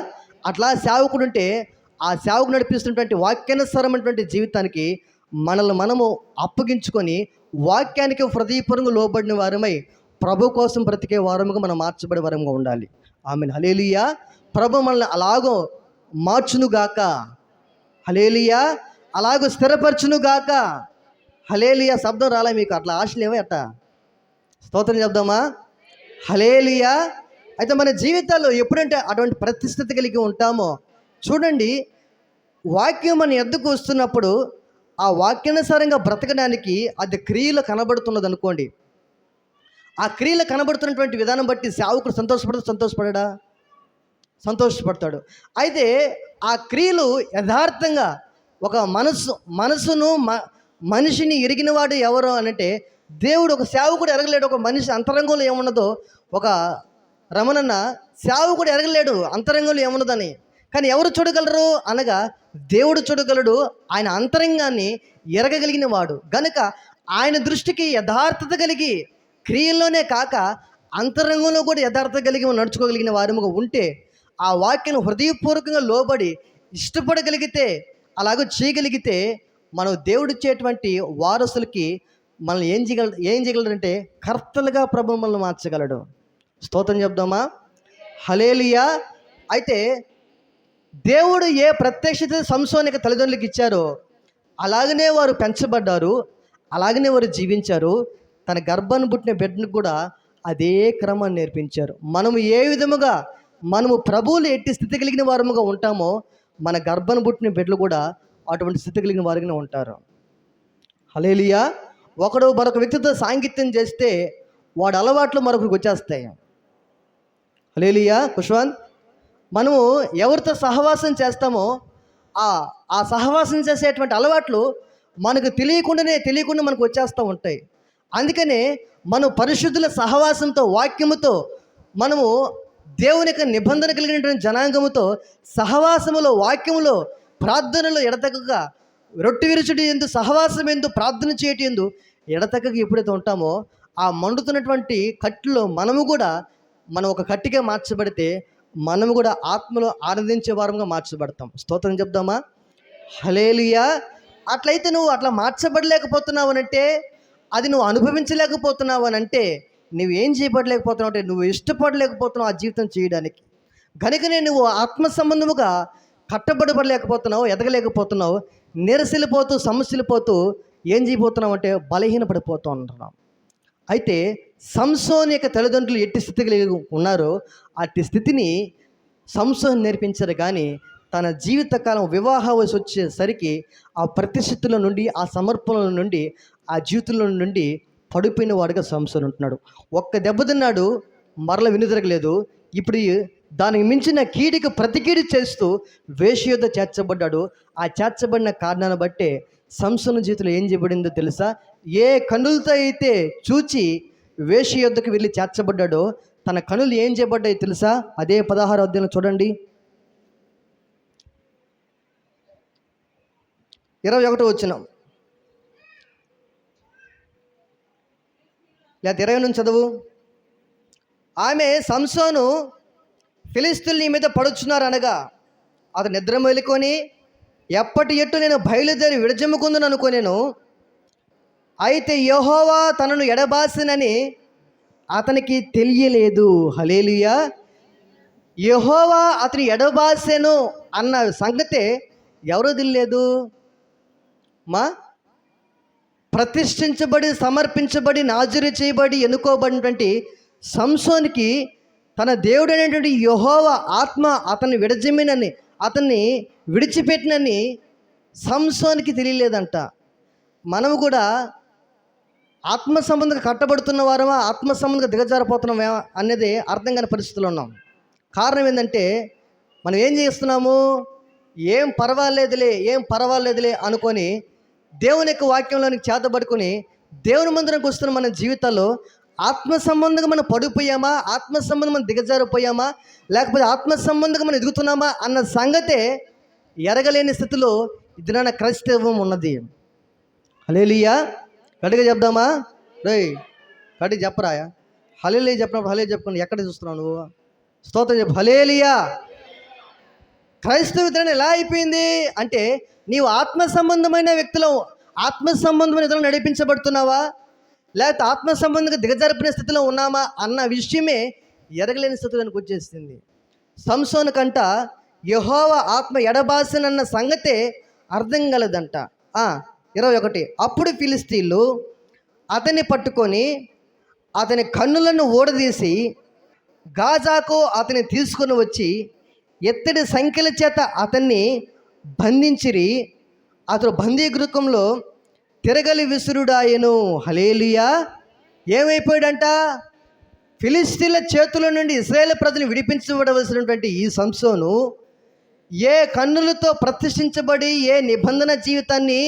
Speaker 1: అట్లా సేవకుడు ఉంటే ఆ సేవకు నడిపిస్తున్నటువంటి వాక్యానుసారమైనటువంటి జీవితానికి మనల్ని మనము అప్పగించుకొని వాక్యానికి హృదయపూర్వకంగా లోబడిన వారమై ప్రభు కోసం బ్రతికే వారముగా మనం మార్చబడే వారముగా ఉండాలి. ఆమేన్. హల్లెలూయా. ప్రభు మనల్ని అలాగో మార్చునుగాక. హల్లెలూయా. అలాగో స్థిరపరచునుగాక. హల్లెలూయా. శబ్దం రాలే మీకు, అట్లా ఆశలు ఏమో అట్ట స్తోత్రం చెప్దామా. హల్లెలూయా. అయితే మన జీవితాల్లో ఎప్పుడంటే అటువంటి పరిస్థితి కలిగి ఉంటామో చూడండి, వాక్యం మన ఎద్దుకు వస్తున్నప్పుడు ఆ వాక్యానుసారంగా బ్రతకడానికి అది క్రియలు కనబడుతున్నది అనుకోండి. ఆ క్రియలు కనబడుతున్నటువంటి విధానం బట్టి సేవకుడు సంతోషపడడా? సంతోషపడతాడు. అయితే ఆ క్రియలు యథార్థంగా ఒక మనసును మనిషిని ఎరిగినవాడు ఎవరు అనంటే దేవుడు. ఒక సేవకుడు ఎరగలేడు ఒక మనిషి అంతరంగంలో ఏమున్నదో. ఒక రమణన్న సేవకుడు ఎరగలేడు అంతరంగంలో ఏమున్నదని. కానీ ఎవరు చూడగలరు అనగా దేవుడు చూడగలడు. ఆయన అంతరంగాన్ని ఎరగగలిగిన వాడు గనుక ఆయన దృష్టికి యథార్థత కలిగి క్రియల్లోనే కాక అంతరంగంలో కూడా యథార్థత కలిగి నడుచుకోగలిగిన వారముగా ఉంటే ఆ వాక్యం హృదయపూర్వకంగా లోబడి ఇష్టపడగలిగితే అలాగూ చేయగలిగితే మనం దేవుడిచ్చేటువంటి వారసులకి మనల్ని ఏం చేయగలడంటే కర్తలుగా ప్రభు మనల్ని మార్చగలడు. స్తోత్రం చెప్దామా. హల్లెలూయా. అయితే దేవుడు ఏ ప్రత్యక్షత సంసోనికి తల్లిదండ్రులకు ఇచ్చారో అలాగనే వారు పెంచబడ్డారు, అలాగనే వారు జీవించారు. తన గర్భాన్ని పుట్టిన బిడ్డను కూడా అదే క్రమాన్ని నేర్పించారు. మనము ఏ విధముగా మనము ప్రభువులు ఎట్టి స్థితి కలిగిన వారముగా ఉంటామో మన గర్భాన్ని పుట్టిన బిడ్డలు కూడా అటువంటి స్థితి కలిగిన వారిగానే ఉంటారు. హల్లెలూయా. ఒకడు మరొక వ్యక్తితో సాంగత్యం చేస్తే వాడు అలవాట్లు మరొకరికి వచ్చేస్తాయి. హల్లెలూయా. కుష్వాన్, మనము ఎవరితో సహవాసం చేస్తామో ఆ సహవాసం చేసేటువంటి అలవాట్లు మనకు తెలియకుండా మనకు వచ్చేస్తూ ఉంటాయి. అందుకనే మనం పరిశుద్ధుల సహవాసంతో వాక్యముతో మనము దేవుని యొక్క నిబంధన కలిగినటువంటి జనాంగముతో సహవాసములో వాక్యములో ప్రార్థనలో ఎడతెగక రొట్టె విరుచుడి ఎందు సహవాసం ఎందు ప్రార్థన చేయటి ఎందు ఎడతెగక ఎప్పుడైతే ఉంటామో ఆ మండుతున్నటువంటి కట్టులో మనం ఒక కట్టిగా మార్చబడితే మనము కూడా ఆత్మలో ఆనందించే వారంగా మార్చబడతాం. స్తోత్రం చెప్దామా. హల్లెలూయా. అట్లయితే నువ్వు అట్లా మార్చబడలేకపోతున్నావు అనంటే, అది నువ్వు అనుభవించలేకపోతున్నావు అనంటే నువ్వేం చేయబడలేకపోతున్నావు అంటే నువ్వు ఇష్టపడలేకపోతున్నావు ఆ జీవితం చేయడానికి. కనుకనే నువ్వు ఆత్మ సంబంధముగా కట్టబడలేకపోతున్నావు, ఎదగలేకపోతున్నావు, నిరసిల్లిపోతూ సమస్యలిపోతూ ఏం చేయబోతున్నావు అంటే బలహీనపడిపోతూ ఉంటున్నావు. అయితే సంసోను యొక్క తల్లిదండ్రులు ఎట్టి స్థితి కలిగి ఉన్నారో అట్టి స్థితిని సంసోను నేర్పించారు. కానీ తన జీవితకాలం వివాహ వయసు వచ్చేసరికి ఆ ప్రతిష్ఠితుల నుండి ఆ సమర్పణల నుండి ఆ జీవితంలో నుండి పడిపోయిన వాడుగా సంసోను ఉంటున్నాడు. ఒక్క దెబ్బ తిన్నాడు, మరల వెనుదిరగలేదు. ఇప్పుడు దానికి మించిన కీడికి ప్రతికీడి చేస్తూ వేశ్య చేర్చబడ్డాడు. ఆ చేర్చబడిన కారణాన్ని బట్టే సంసోను జీవితంలో ఏం చేయబడిందో తెలుసా? ఏ కన్నులతో అయితే చూచి వేశ్య యొద్దకు వెళ్ళి చేర్చబడ్డాడో తన కనులు ఏం చేయబడ్డాయి తెలుసా? అదే 16వ అధ్యాయంలో చూడండి, 21వ వచనం లేదా 20 నుంచి చదువు. ఆమె సంసోను ఫిలిష్తీయులు నీ మీద పడుచున్నారు అనగా అతను నిద్ర మేలుకొని ఎప్పటి ఎట్టు నేను బయలుదేరి విడజమ్ముకుందును అనుకోనేను. అయితే యెహోవా తనను ఎడబాసినని అతనికి తెలియలేదు. హల్లెలూయా. యెహోవా అతని ఎడబాసెను అన్న సంగతే ఎవరో తెలియలేదు. ప్రతిష్ఠించబడి సమర్పించబడి నాజరు చేయబడి ఎన్నుకోబడినటువంటి సంసోనికి తన దేవుడు అనేటువంటి యెహోవా ఆత్మ అతన్ని అతన్ని విడిచిపెట్టినని సంసోనికి తెలియలేదంట. మనము కూడా ఆత్మ సంబంధంగా కట్టబడుతున్న వారమా ఆత్మ సంబంధంగా దిగజారిపోతున్నామా అనేది అర్థం కాని పరిస్థితుల్లో ఉన్నాం. కారణం ఏంటంటే మనం ఏం చేస్తున్నాము, ఏం పర్వాలేదులే అనుకొని దేవుని యొక్క వాక్యంలోనికి చేతబడుకొని దేవుని మందిరానికి వస్తున్న మన జీవితాల్లో ఆత్మ సంబంధంగా మనం పడిపోయామా, ఆత్మ సంబంధం మనం దిగజారిపోయామా, లేకపోతే ఆత్మ సంబంధంగా మనం ఎదుగుతున్నామా అన్న సంగతే ఎరగలేని స్థితిలో ఇది నా క్రైస్తవం ఉన్నది. హల్లెలూయా. గట్టిగా చెప్దామా? రేయ్ గట్టిగా చెప్పరా? హల్లెలూయా చెప్పినప్పుడు హల్లెలూయా చెప్పుకుని ఎక్కడ చూస్తున్నావు నువ్వు? స్తోత్రం చెప్పు. హల్లెలూయా. క్రైస్తవ విధానం ఎలా అయిపోయింది అంటే, నీవు ఆత్మ సంబంధమైన వ్యక్తులు, ఆత్మ సంబంధమైన విధానం నడిపించబడుతున్నావా, లేకపోతే ఆత్మ సంబంధంగా దిగజారిపిన స్థితిలో ఉన్నామా అన్న విషయమే ఎరగలేని స్థితిలోనికి వచ్చేసింది. సంసోను కంట యెహోవా ఆత్మ ఎడబాసినన్న సంగతే అర్థం కలదంట. 21. అప్పుడు ఫిలిష్తీయులు అతన్ని పట్టుకొని అతని కన్నులను ఊడదీసి గాజాకు అతన్ని తీసుకొని వచ్చి ఎత్తడి సంఖ్యల చేత అతన్ని బంధించిరి. అతడు బందీగృహంలో తిరగలి విసురుడాయను. హల్లెలూయా. ఏమైపోయాడంట? ఫిలిష్తీయుల చేతుల నుండి ఇశ్రాయేలు ప్రజలు విడిపించబడవలసినటువంటి ఈ సంసోను ఏ కన్నులతో ప్రతిష్ఠించబడి ఏ నిబంధన జీవితాన్ని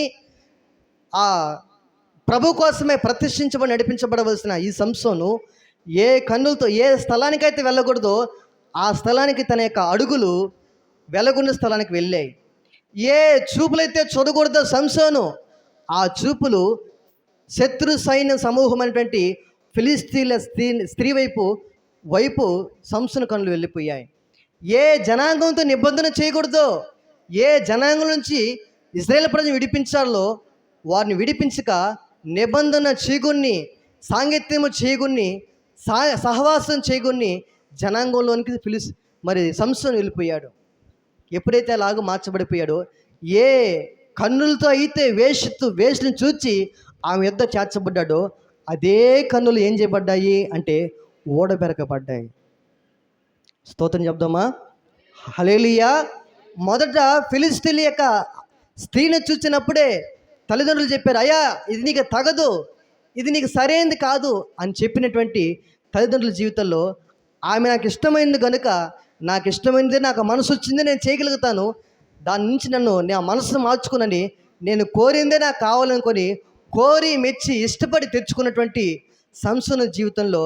Speaker 1: ఆ ప్రభు కోసమే ప్రతిష్ఠించబడి నడిపించబడవలసిన ఈ సంసోను ఏ కన్నులతో ఏ స్థలానికైతే వెళ్ళకూడదో ఆ స్థలానికి తన యొక్క అడుగులు వెలగున్న స్థలానికి వెళ్ళాయి. ఏ చూపులైతే చూడకూడదో సంసోను ఆ చూపులు శత్రు సైన్య సమూహమైనటువంటి ఫిలిష్తీయుల స్త్రీ వైపు సంసోను కన్నులు వెళ్ళిపోయాయి. ఏ జనాంగంతో నిబంధన చేయకూడదో, ఏ జనాంగం నుంచి ఇశ్రాయేలు ప్రజలు విడిపించాలో వారిని విడిపించక నిబంధన చేయగుణ్ణి, సాంగత్యము చేయగుణ్ణి, సహవాసం చేయగుణ్ణి జనాంగంలోనికి సంసోను వెళ్ళిపోయాడు. ఎప్పుడైతే అలాగూ మార్చబడిపోయాడో, ఏ కన్నులతో అయితే వేషను చూచి ఆమె యొద్ద చేర్చబడ్డాడో అదే కన్నులు ఏం చేయబడ్డాయి అంటే ఓడబెరకబడ్డాయి. స్తోత్రం చెప్దామా? హల్లెలూయా. మొదట ఫిలిష్తీయుల యొక్క స్త్రీని చూసినప్పుడే తల్లిదండ్రులు చెప్పారు, అయ్యా ఇది నీకు తగదు, ఇది నీకు సరైనది కాదు అని చెప్పినటువంటి తల్లిదండ్రుల జీవితంలో ఆమె నాకు ఇష్టమైంది కనుక, నాకు ఇష్టమైనదే నాకు మనసు వచ్చింది నేను చేయగలుగుతాను, దాని నుంచి నా మనసును మార్చుకునని నేను కోరిందే నాకు కావాలనుకొని కోరి మెచ్చి ఇష్టపడి తెచ్చుకున్నటువంటి సంసోను జీవితంలో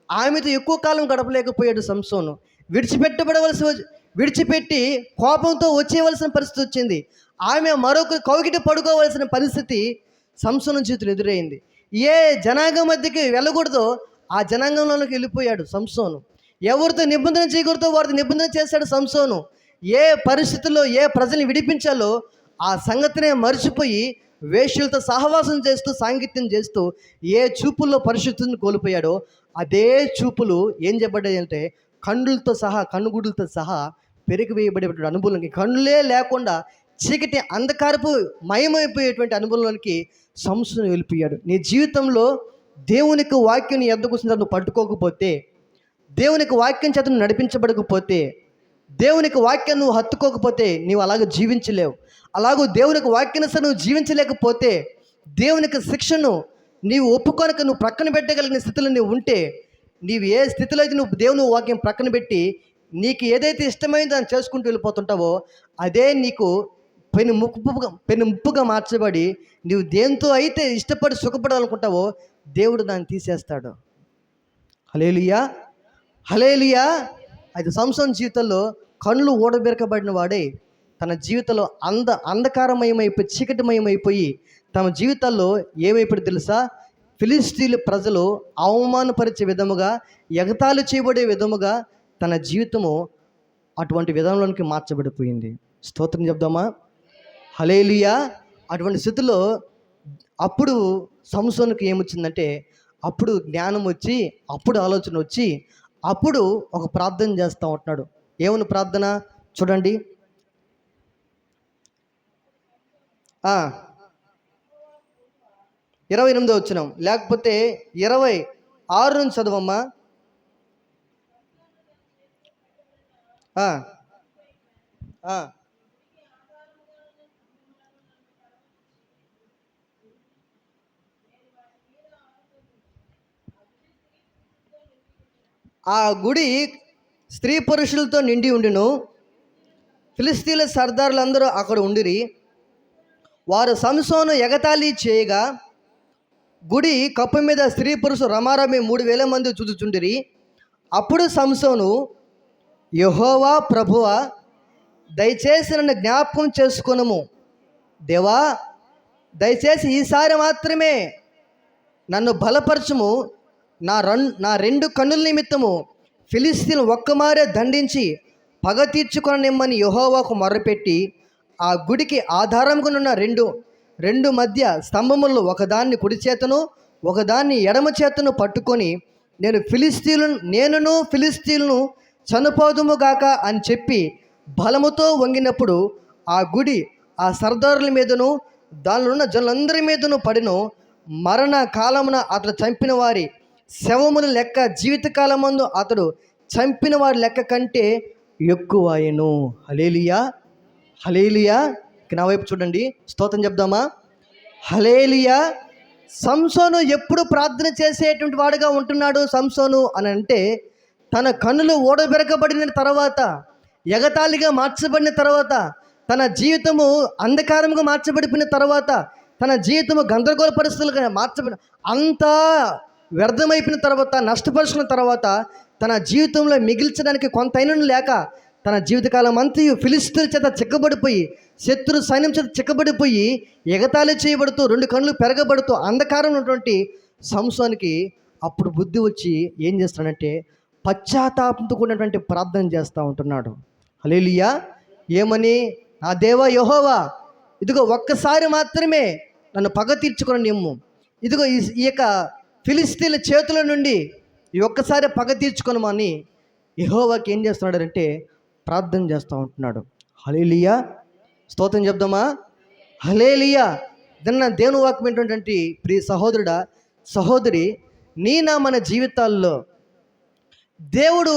Speaker 1: ఆమెతో ఎక్కువ కాలం గడపలేకపోయాడు. సంసోను విడిచిపెట్టి కోపంతో వచ్చేవలసిన పరిస్థితి వచ్చింది. ఆమె మరొక కౌగిట పడుకోవలసిన పరిస్థితి సంసోను జీవితంలో ఎదురైంది. ఏ జనాంగం మధ్యకి వెళ్ళకూడదో ఆ జనాంగంలోకి వెళ్ళిపోయాడు సంసోను. ఎవరితో నిబంధన చేయకూడదో వారితో నిబంధన చేశాడు సంసోను. ఏ పరిస్థితుల్లో ఏ ప్రజల్ని విడిపించాలో ఆ సంగతినే మర్చిపోయి వేశ్యలతో సహవాసం చేస్తూ సాంగత్యం చేస్తూ ఏ చూపుల్లో పరిశుద్ధిని కోల్పోయాడో అదే చూపులు ఏం చేయబడ్డాయి అంటే కన్నులతో సహా, కన్నుగుడులతో సహా పెరిగివేయబడేటువంటి అనుభవంలోకి, కన్నులే లేకుండా చీకటి అంధకారపు మయమైపోయేటువంటి అనుభవంలోనికి సంసోను వెళ్ళిపోయాడు. నీ జీవితంలో దేవునికి వాక్యం ఎద్దకు నువ్వు పట్టుకోకపోతే, దేవునికి వాక్యం చేత నువ్వు నడిపించబడకపోతే, దేవునికి వాక్యం నువ్వు హత్తుకోకపోతే నీవు అలాగ జీవించలేవు. అలాగూ దేవునికి వాక్యానుసారం నువ్వు జీవించలేకపోతే, దేవునికి శిక్షను నీవు ఒప్పుకొనక నువ్వు ప్రక్కన పెట్టగలిగిన స్థితిలో నువ్వు ఉంటే, నీవు ఏ స్థితిలో అయితే నువ్వు దేవుని వాక్యం ప్రక్కన పెట్టి నీకు ఏదైతే ఇష్టమైందో దాన్ని చేసుకుంటూ వెళ్ళిపోతుంటావో అదే నీకు ముప్పుగా మార్చబడి నీవు దేంతో అయితే ఇష్టపడి సుఖపడాలనుకుంటావో దేవుడు దాన్ని తీసేస్తాడు. హల్లెలూయా. హల్లెలూయా. అయితే సంసోను జీవితంలో కళ్ళు ఓడబెరకబడిన వాడే తన జీవితంలో అంధకారమయమైపోయి చీకటిమయమైపోయి తమ జీవితాల్లో ఏమైపోయి తెలుసా? ఫిలిష్తీయుల ప్రజలు అవమానపరిచే విధముగా, ఎగతాళి చేయబడే విధముగా తన జీవితము అటువంటి విధానంలోనికి మార్చబడిపోయింది. స్తోత్రం చెప్దామా? హల్లెలూయా. అటువంటి స్థితిలో అప్పుడు సంసోనుకి ఏమొచ్చిందంటే, అప్పుడు జ్ఞానం వచ్చి, అప్పుడు ఆలోచన వచ్చి, అప్పుడు ఒక ప్రార్థన చేస్తూ ఉంటున్నాడు. ఏమని ప్రార్థన చూడండి. 28వ వచనం, లేకపోతే 26 నుంచి చదవమ్మా. ఆ గుడి స్త్రీ పురుషులతో నిండి ఉండును. ఫిలిష్తీయుల సర్దారులందరూ అక్కడ ఉండిరి. వారు సంసోను ఎగతాళి చేయగా గుడి కప్పు మీద స్త్రీ పురుషు రమారమి 3,000 మంది చూచుచుండిరి. అప్పుడు సంసోను, యెహోవా ప్రభువా, దయచేసి నన్ను జ్ఞాపకం చేసుకొనుము. దేవా, దయచేసి ఈసారి మాత్రమే నన్ను బలపరచుము. నా 2 కన్నుల నిమిత్తము ఫిలిస్తీన్ ఒక్కమారే దండించి పగ తీర్చుకొననిమ్మని యెహోవాకు మొర్రపెట్టి, ఆ గుడికి ఆధారంగా ఉన్న రెండు మధ్య స్తంభములు ఒకదాన్ని కుడి చేతను ఒకదాన్ని ఎడమ చేతను పట్టుకొని, నేనును ఫిలిస్తీన్లను చనిపోదుముగాక అని చెప్పి బలముతో వంగినప్పుడు ఆ గుడి ఆ సర్దారుల మీదను దానిలో ఉన్న జనులందరి మీదను పడిను. మరణ కాలమున అతడు చంపిన వారి శవముల లెక్క జీవితకాలమందు అతడు చంపిన వారి లెక్క కంటే ఎక్కువాయెను. హల్లెలూయా, హల్లెలూయా. నా వైపు చూడండి, స్తోత్రం చెప్దామా? హల్లెలూయా. సంసోను ఎప్పుడు ప్రార్థన చేసేటువంటి వాడుగా ఉంటున్నాడు. సంసోను అని అంటే, తన కన్నులు ఓడబెరకబడిన తర్వాత, ఎగతాళిగా మార్చబడిన తర్వాత, తన జీవితము అంధకారంగా మార్చబడిపోయిన తర్వాత, తన జీవితము గందరగోళ పరిస్థితులుగా మార్చబడి అంతా వ్యర్థమైపోయిన తర్వాత, నష్టపరుచుకున్న తర్వాత, తన జీవితంలో మిగిల్చడానికి కొంతైనా లేక తన జీవితకాలం అంతయు ఫిలిస్తీన్ల చేత చిక్కబడిపోయి, శత్రు సైన్యం చేత చిక్కబడిపోయి, ఎగతాళి చేయబడుతూ 2 కళ్ళు పెరగబడుతూ అంధకారం ఉన్నటువంటి సంసోనికి అప్పుడు బుద్ధి వచ్చి ఏం చేస్తాడంటే, పశ్చాత్తాపంతో కూడినటువంటి ప్రార్థన చేస్తూ ఉంటున్నాడు. హల్లెలూయా. ఏమని? నా దేవా యెహోవా, ఇదిగో ఒక్కసారి మాత్రమే నన్ను పగ తీర్చుకొని నిమ్ము. ఇదిగో ఈ యొక్క ఫిలిస్తీన్ల చేతుల నుండి ఈ ఒక్కసారి పగ తీర్చుకొనమని యెహోవాకి ఏం చేస్తున్నాడంటే ప్రార్థన చేస్తూ ఉంటున్నాడు. హల్లెలూయా. స్తోత్రం చెప్దామా? హల్లెలూయా. దేవుని వాక్యం ఏంటంటే, ప్రియ సహోదరుడా, సహోదరి, మన జీవితాల్లో దేవుడు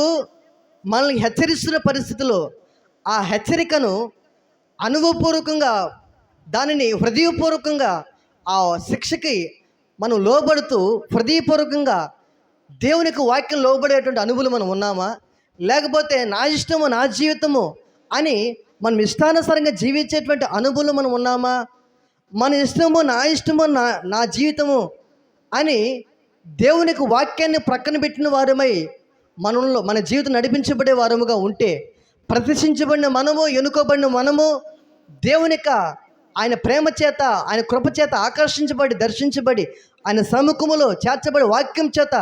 Speaker 1: మనల్ని హెచ్చరిస్తున్న పరిస్థితిలో ఆ హెచ్చరికను అనుభవపూర్వకంగా, దానిని హృదయపూర్వకంగా, ఆ శిక్షకి మనం లోబడుతూ హృదయపూర్వకంగా దేవునికి వాక్యం లోబడేటువంటి అనుభూతులు మనం ఉన్నామా? లేకపోతే నా ఇష్టము నా జీవితము అని మనం ఇష్టానుసారంగా జీవించేటువంటి అనుభూతులు మనం ఉన్నామా? మన ఇష్టము నా జీవితము అని దేవునికి వాక్యాన్ని ప్రక్కన పెట్టిన వారమై మన జీవితం నడిపించబడే వారముగా ఉంటే, ప్రతిష్ఠించబడిన మనము, ఎన్నుకోబడిన మనము దేవునిక ఆయన ప్రేమ చేత, ఆయన కృప చేత ఆకర్షించబడి, దర్శించబడి, ఆయన సముఖములో చేర్చబడి, వాక్యం చేత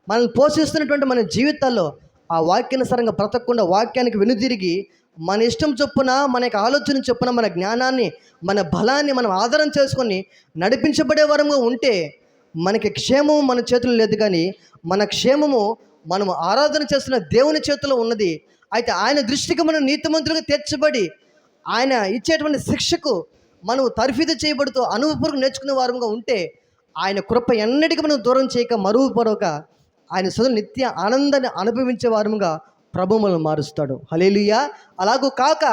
Speaker 1: మనల్ని పోషిస్తున్నటువంటి మన జీవితాల్లో ఆ వాక్యానుసారంగా బ్రతకకుండా వాక్యానికి వెనుదిరిగి మన ఇష్టం చొప్పున, మన యొక్క ఆలోచన చొప్పున, మన జ్ఞానాన్ని, మన బలాన్ని మనం ఆధారం చేసుకొని నడిపించబడే వరంగా ఉంటే మనకి క్షేమము మన చేతుల్లో లేదు. కానీ మన క్షేమము మనము ఆరాధన చేస్తున్న దేవుని చేతిలో ఉన్నది. అయితే ఆయన దృష్టికి మనం నీతిమంతులుగా తీర్చబడి, ఆయన ఇచ్చేటువంటి శిక్షకు మనం తర్ఫీదు చేయబడుతూ అనుభవపూర్వకంగా నేర్చుకునే వారంగా ఉంటే, ఆయన కృప ఎన్నటికీ మనం దూరం చేయక, మరువపడక ఆయన సదులు నిత్య ఆనందాన్ని అనుభవించే వారముగా ప్రభు మనల్ని మారుస్తాడు. హల్లెలూయా. అలాగూ కాక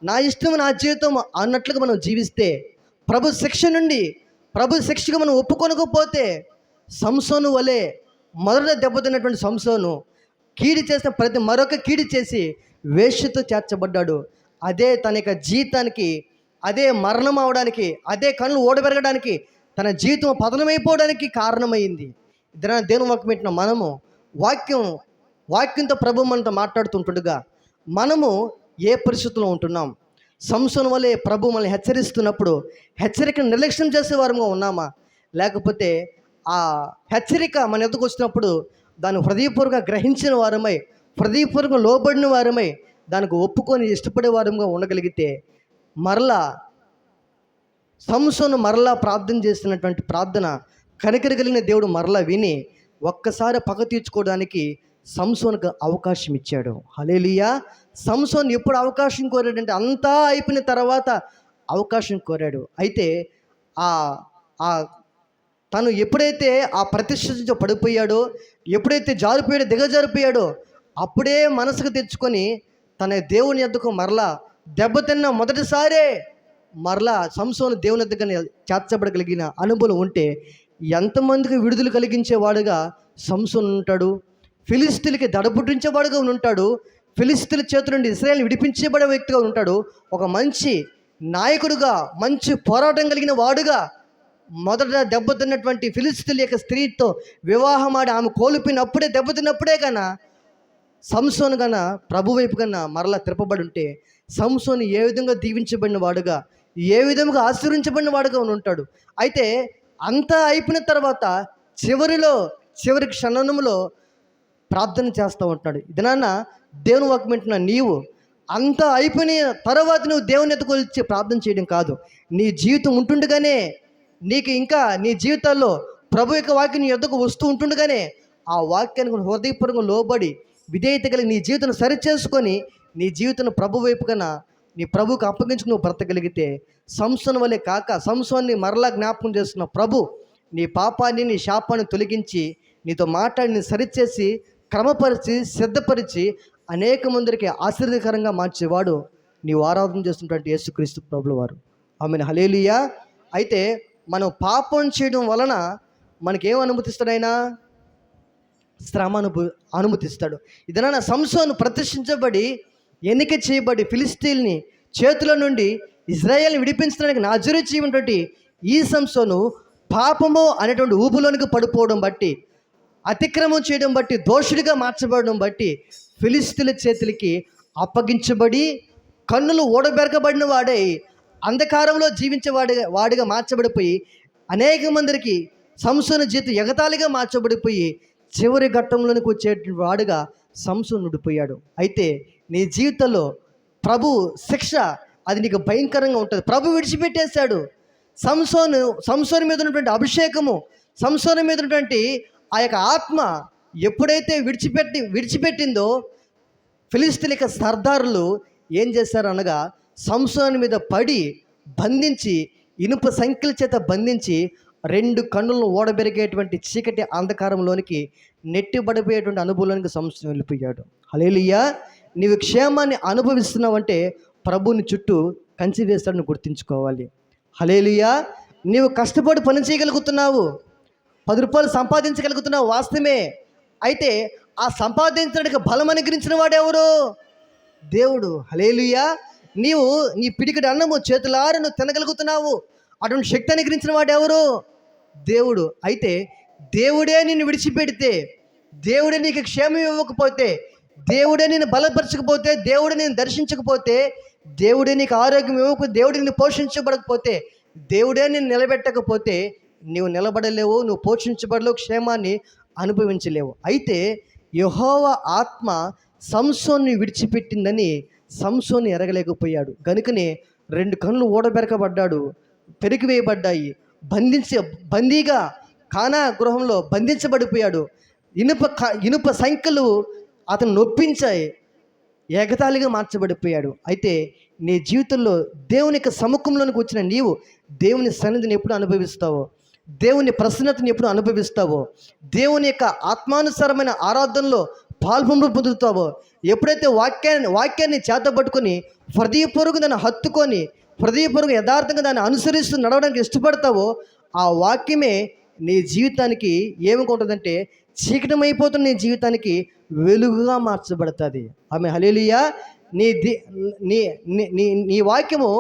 Speaker 1: నా ఇష్టం నా జీవితం అన్నట్లుగా మనం జీవిస్తే, ప్రభు శిక్షకు మనం ఒప్పుకొనకపోతే, సంసోను వలె మొదట దెబ్బతిన్నటువంటి సంసోను కీడి చేసిన మరొక కీడి చేసి వేశ్యతో చేర్చబడ్డాడు. అదే తన యొక్క జీవితానికి, అదే మరణం అవడానికి, అదే కళ్ళు ఓడబెరగడానికి, తన జీవితం పతనమైపోవడానికి కారణమైంది. దేవుని వాక్యం పెట్టిన మనము వాక్యంతో ప్రభు మనతో మాట్లాడుతుంటుండగా మనము ఏ పరిస్థితుల్లో ఉంటున్నాం? సంసోను వలె ప్రభు మనల్ని హెచ్చరిస్తున్నప్పుడు హెచ్చరికను నిర్లక్ష్యం చేసే వారంగా ఉన్నామా? లేకపోతే ఆ హెచ్చరిక మన ఎదుకు వచ్చినప్పుడు దాన్ని హృదయపూర్వకంగా గ్రహించిన వారమై, హృదయపూర్వకంగా లోబడిన వారమై, దానికి ఒప్పుకొని ఇష్టపడే వారంగా ఉండగలిగితే, మరలా సంసోను ప్రార్థన చేసినటువంటి ప్రార్థన కనికర కలిగిన దేవుడు మరలా విని ఒక్కసారి పగ తీర్చుకోవడానికి సంసోనుకు అవకాశం ఇచ్చాడు. హల్లెలూయా. సంసోను ఎప్పుడు అవకాశం కోరాడంటే, అంతా అయిపోయిన తర్వాత అవకాశం కోరాడు. అయితే తను ఎప్పుడైతే ఆ ప్రతిష్ఠ పడిపోయాడో, ఎప్పుడైతే దిగజారిపోయాడో, అప్పుడే మనసుకు తెచ్చుకొని తన దేవుని యొద్దకు మరలా దెబ్బతిన్న మొదటిసారే మరలా సంసోను దేవుని దగ్గర చేర్చబడగలిగిన అనుభవం ఉంటే, ఎంతమందికి విడుదల కలిగించేవాడుగా సంసోను ఉంటాడు. ఫిలిస్తీన్లకి దడపుట్టించేవాడుగా ఉంటాడు. ఫిలిస్తీన్ల చేతుల నుండి ఇశ్రాయేలుని విడిపించబడే వ్యక్తిగా ఉంటాడు. ఒక మంచి నాయకుడుగా, మంచి పోరాటం కలిగిన వాడుగా మొదట దెబ్బతిన్నటువంటి ఫిలిస్తీన్ల యొక్క స్త్రీతో వివాహం ఆడి ఆమె కోల్పోయినప్పుడే దెబ్బతిన్నప్పుడే కన్నా సంసోను కన్నా ప్రభు వైపు కన్నా మరలా తిరపబడి ఉంటే సంసోను ఏ విధంగా దీవించబడిన వాడుగా, ఏ విధంగా ఆశీర్వించబడిన వాడుగా ఉంటాడు. అయితే అంతా అయిపోయిన తర్వాత చివరి క్షణంలో ప్రార్థన చేస్తూ ఉంటున్నాడు. ఇదనాన్న దేవుని వాక్యం వింటున్నా, నీవు అంతా అయిపోయిన తర్వాత నువ్వు దేవుని ఎత్తుకు వచ్చి ప్రార్థన చేయడం కాదు. నీ జీవితం ఉంటుండగానే నీకు ఇంకా నీ జీవితాల్లో ప్రభు యొక్క వాక్యం నీ ఎద్దుకు వస్తూ ఉంటుండగానే ఆ వాక్యానికి హృదయపూర్వకంగా లోబడి విధేయత కలిగి నీ జీవితం సరిచేసుకొని నీ జీవితం ప్రభు వైపు కన్నా నీ ప్రభువుకి అప్పగించుకుని నువ్వు బ్రతకగలిగితే సంసోను వలె కాక సంసోన్ని మరలా జ్ఞాపకం చేస్తున్న ప్రభు నీ పాపాన్ని నీ శాపాన్ని తొలగించి నీతో మాట్లాడి నీ సరిచేసి క్రమపరిచి సిద్ధపరిచి అనేక మందికి ఆశీర్వదకరంగా మార్చేవాడు నీవు ఆరాధన చేస్తున్నటువంటి యేసుక్రీస్తు ప్రభుల వారు. ఆమెను హల్లెలూయా. అయితే మనం పాపం చేయడం వలన మనకేం అనుమతిస్తాడు ఆయన? శ్రమ అనుమతిస్తాడు. ఇదైనా సంసోను ప్రతిష్ఠించబడి ఎన్నిక చేయబడి ఫిలిస్తీన్ని చేతుల నుండి ఇజ్రాయేల్ని విడిపించడానికి నాజరేతు ఉన్నటువంటి ఈ సంసోను పాపము అనేటువంటి ఊపులోనికి పడిపోవడం బట్టి, అతిక్రమం చేయడం బట్టి, దోషుడిగా మార్చబడడం బట్టి ఫిలిస్తీన్ల చేతులకి అప్పగించబడి కన్నులు ఓడబెరకబడిన వాడై అంధకారంలో వాడిగా మార్చబడిపోయి అనేక మందికి సంసోను జీవితం ఎగతాళిగా మార్చబడిపోయి చివరి ఘట్టంలోనికి వచ్చే వాడుగా సంసోను ఉండిపోయాడు. అయితే నీ జీవితంలో ప్రభు శిక్ష అది నీకు భయంకరంగా ఉంటుంది. ప్రభు విడిచిపెట్టేశాడు. సంసోను మీద ఉన్నటువంటి అభిషేకము, సంసోను మీద ఉన్నటువంటి ఆ యొక్క ఆత్మ ఎప్పుడైతే విడిచిపెట్టిందో ఫిలిస్తీన్ల యొక్క సర్దారులు ఏం చేశారు అనగా సంసోను మీద పడి బంధించి ఇనుప సంఖ్యల చేత బంధించి 2 కన్నులను ఓడబెరిగేటువంటి చీకటి అంధకారంలోనికి నెట్టిబడిపోయేటువంటి అనుభవంలోనికి సంసోను వెళ్ళిపోయాడు. హల్లెలూయా. నీవు క్షేమాన్ని అనుభవిస్తున్నావంటే ప్రభుని చుట్టూ కంచి వేస్తాడని గుర్తుంచుకోవాలి. హల్లెలూయా. నీవు కష్టపడి పని చేయగలుగుతున్నావు, 10 రూపాయలు సంపాదించగలుగుతున్నావు, వాస్తవమే. అయితే ఆ సంపాదించడానికి బలం అనుగ్రహించిన వాడెవరు? దేవుడు. హల్లెలూయా. నీవు నీ పిడికిడి అన్నము చేతులారా నువ్వు తినగలుగుతున్నావు, అటువంటి శక్తి అనుగ్రహించిన వాడెవరు? దేవుడు. అయితే దేవుడే నిన్ను విడిచిపెడితే, దేవుడే నీకు క్షేమం ఇవ్వకపోతే, దేవుడే నిన్ను బలపరచకపోతే, దేవుడే నేను దర్శించకపోతే, దేవుడే నీకు ఆరోగ్యం ఇవ్వకపోతే, దేవుడే నిన్ను పోషించబడకపోతే, దేవుడే నిన్ను నిలబెట్టకపోతే నీవు నిలబడలేవు, నువ్వు పోషించబడలేవు, క్షేమాన్ని అనుభవించలేవు. అయితే యెహోవా ఆత్మ సంసోన్ని విడిచిపెట్టిందని సంసోన్ని ఎరగలేకపోయాడు. కనుకనే 2 కన్నులు ఓడబెరకబడ్డాడు, పెరిగివేయబడ్డాయి, బందీగా కానా గృహంలో బంధించబడిపోయాడు. ఇనుప సంఖ్యలు అతను నొప్పించాయి, ఎగతాళిగా మార్చబడిపోయాడు. అయితే నీ జీవితంలో దేవుని యొక్క సముఖంలోనికి వచ్చిన నీవు దేవుని సన్నిధిని ఎప్పుడు అనుభవిస్తావో, దేవుని ప్రసన్నతని ఎప్పుడు అనుభవిస్తావో, దేవుని యొక్క ఆత్మానుసారమైన ఆరాధనలో పొందుతావో, ఎప్పుడైతే వాక్యాన్ని చేతబట్టుకొని హృదయపూర్వకంగా దాన్ని హత్తుకొని హృదయపూర్వకంగా యథార్థంగా దాన్ని అనుసరిస్తూ నడవడానికి ఇష్టపడతావో, ఆ వాక్యమే నీ జీవితానికి ఏమనుకుంటుందంటే చీకటమైపోతున్న నీ జీవితానికి వెలుగుగా మార్చబడుతుంది. ఆమె హల్లెలూయా. నీ వాక్యము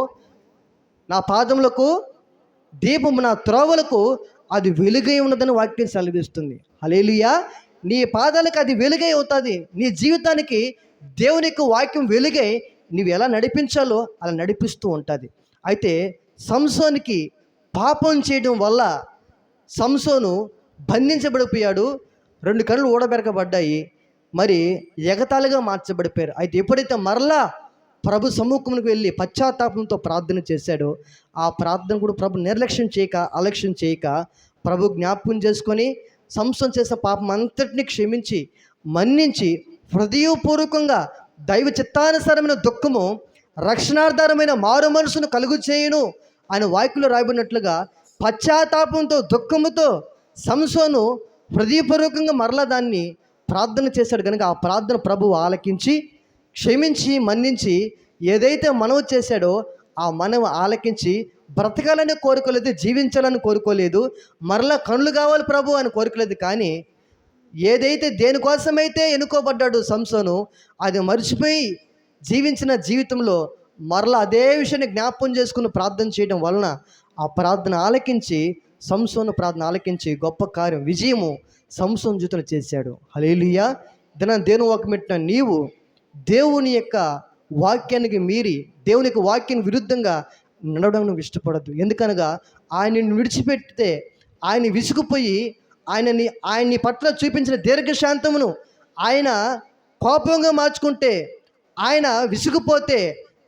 Speaker 1: నా పాదములకు దీపము, నా త్రోవలకు అది వెలుగై ఉన్నదని వాక్యం సెలవిస్తుంది. హల్లెలూయా. నీ పాదాలకు అది వెలుగై అవుతుంది. నీ జీవితానికి దేవుని యొక్క వాక్యం వెలుగై నువ్వు ఎలా నడిపించాలో అలా నడిపిస్తూ ఉంటుంది. అయితే సంసోనికి పాపం చేయడం వల్ల సంసోను బంధించబడిపోయాడు, 2 కన్నులు ఓడబెరకబడ్డాయి, మరి ఎగతాళిగా మార్చబడిపోయారు. అయితే ఎప్పుడైతే మరలా ప్రభు సమ్ముఖమునికి వెళ్ళి పశ్చాత్తాపంతో ప్రార్థన చేశాడో, ఆ ప్రార్థన కూడా ప్రభు నిర్లక్ష్యం చేయక, అలక్ష్యం చేయక ప్రభు జ్ఞాపకం చేసుకొని సంసోను చేసిన పాపం అంతటిని క్షమించి మన్నించి హృదయపూర్వకంగా దైవ చిత్తానుసారమైన దుఃఖము రక్షణార్థమైన మారు మనసును కలుగు చేయును అని వాక్యంలో రాయబడినట్లుగా పశ్చాత్తాపంతో దుఃఖముతో సంసోను హృదయపూర్వకంగా మరలా దాన్ని ప్రార్థన చేశాడు. కనుక ఆ ప్రార్థన ప్రభువు ఆలకించి క్షమించి మన్నించి ఏదైతే మనవి చేశాడో ఆ మనవి ఆలకించి బ్రతకాలని కోరుకోలేదు, జీవించాలని కోరుకోలేదు, మరలా కనులు కావాలి ప్రభు అని కోరుకోలేదు. కానీ ఏదైతే దేనికోసమైతే ఎన్నుకోబడ్డాడు సంసోను, అది మర్చిపోయి జీవించిన జీవితంలో మరలా అదే విషయాన్ని జ్ఞాపకం చేసుకుని ప్రార్థన చేయడం వలన ఆ ప్రార్థన ఆలకించి సంసోను ప్రార్థన ఆలకించి గొప్ప కార్యం విజయము సంసోను జీవితంలో చేశాడు. హల్లెలూయా. దేవుని వాక్యం పెట్టిన నీవు దేవుని యొక్క వాక్యానికి మీరి దేవుని యొక్క వాక్యానికి విరుద్ధంగా నడవడం నువ్వు ఇష్టపడద్దు. ఎందుకనగా ఆయనను విడిచిపెడితే ఆయన విసుగుపోయి ఆయన్ని పట్ల చూపించిన దీర్ఘశాంతమును ఆయన కోపంగా మార్చుకుంటే, ఆయన విసుగుపోతే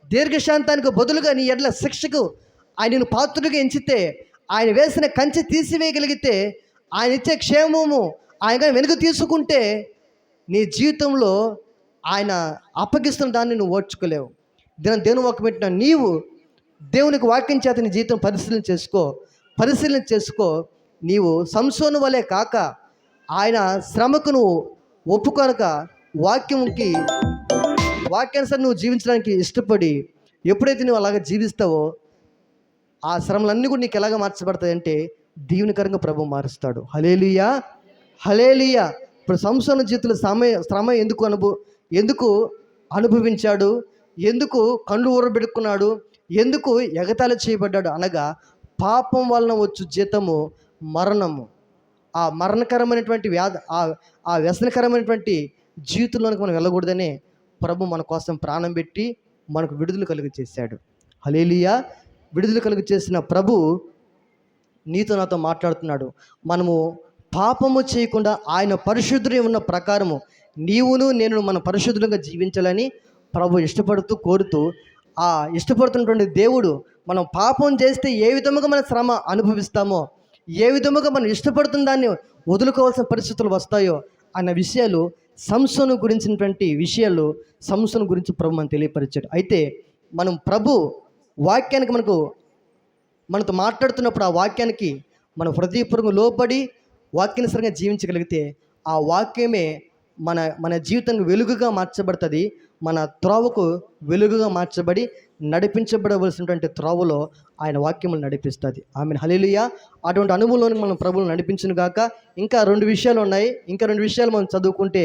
Speaker 1: దీర్ఘశాంతానికి బదులుగా నీ ఎడ్ల శిక్షకు ఆయనను పాత్రుడిగా ఎంచితే, ఆయన వేసిన కంచె తీసివేయగలిగితే, ఆయన ఇచ్చే క్షేమము ఆయన వెనుక తీసుకుంటే నీ జీవితంలో ఆయన అప్పగిస్తున్న దాన్ని నువ్వు ఓర్చుకోలేవు. దేవుని వాక్యం పెట్టిన నీవు దేవునికి వాక్యం చేత నీ జీవితం పరిశీలన చేసుకో. నీవు సంసోను వలె కాక ఆయన శ్రమకు నువ్వు ఒప్పుకొనక వాక్యానుసారం నువ్వు జీవించడానికి ఇష్టపడి ఎప్పుడైతే నువ్వు అలాగ జీవిస్తావో ఆ శ్రమలన్నీ కూడా నీకు ఎలాగ మార్చబడతాయంటే దీవెనకరంగా ప్రభు మారుస్తాడు. హల్లెలూయా, హల్లెలూయా. ఇప్పుడు సంసోను జీవితంలో శ్రమ ఎందుకు అనుభవించాడు, ఎందుకు కళ్ళు ఊరబెట్టుకున్నాడు, ఎందుకు ఎగతాళి చేయబడ్డాడు అనగా పాపం వలన వచ్చు జీతము మరణము. ఆ మరణకరమైనటువంటి ఆ వ్యసనకరమైనటువంటి జీవితంలోనికి మనం వెళ్ళకూడదనే ప్రభు మన కోసం ప్రాణం పెట్టి మనకు విడుదల కలుగు చేశాడు. హల్లెలూయా. విడుదల కలుగు చేసిన ప్రభు నీతో నాతో మాట్లాడుతున్నాడు. మనము పాపము చేయకుండా ఆయన పరిశుద్ధుడై ఉన్న ప్రకారము నీవును నేను మన పరిశుద్ధులుగా జీవించాలని ప్రభు కోరుతూ ఆ ఇష్టపడుతున్నటువంటి దేవుడు మనం పాపం చేస్తే ఏ విధముగా మన శ్రమ అనుభవిస్తామో, ఏ విధముగా మనం ఇష్టపడుతున్న దాన్ని వదులుకోవాల్సిన పరిస్థితులు వస్తాయో అన్న విషయాలు సంసోను గురించి ప్రభు మనం తెలియపరిచాడు. అయితే మనం ప్రభు వాక్యానికి మనతో మాట్లాడుతున్నప్పుడు ఆ వాక్యానికి మన హృదయపూర్వకంగా లోబడి వాక్యానుసారంగా జీవించగలిగితే ఆ వాక్యమే మన జీవితానికి వెలుగుగా మార్చబడుతుంది. మన త్రోవకు వెలుగుగా మార్చబడి నడిపించబడవలసినటువంటి త్రోవలో ఆయన వాక్యములు నడిపిస్తుంది. ఆమేన్, హల్లెలూయా. అటువంటి అనుభవంలోని మనం ప్రభువును నడిపించును గాక. ఇంకా 2 విషయాలు ఉన్నాయి. ఇంకా 2 విషయాలు మనం చదువుకుంటే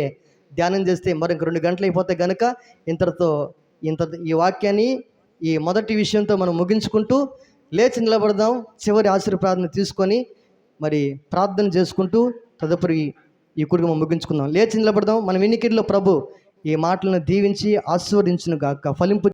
Speaker 1: ధ్యానం చేస్తే మరి ఇంక 2 గంటలు అయిపోతే కనుక ఈ వాక్యాన్ని ఈ మొదటి విషయంతో మనం ముగించుకుంటూ లేచి నిలబడదాం. చివరి ఆశీర్వాదాన్ని తీసుకొని మరి ప్రార్థన చేసుకుంటూ తదుపరి ఈ కుటుంబం ముగించుకుందాం. లేచి నిలబడదాం. మన వినికిడిలో ప్రభు ఈ మాటలను దీవించి ఆశీర్వదించును గాక. ఫలింపు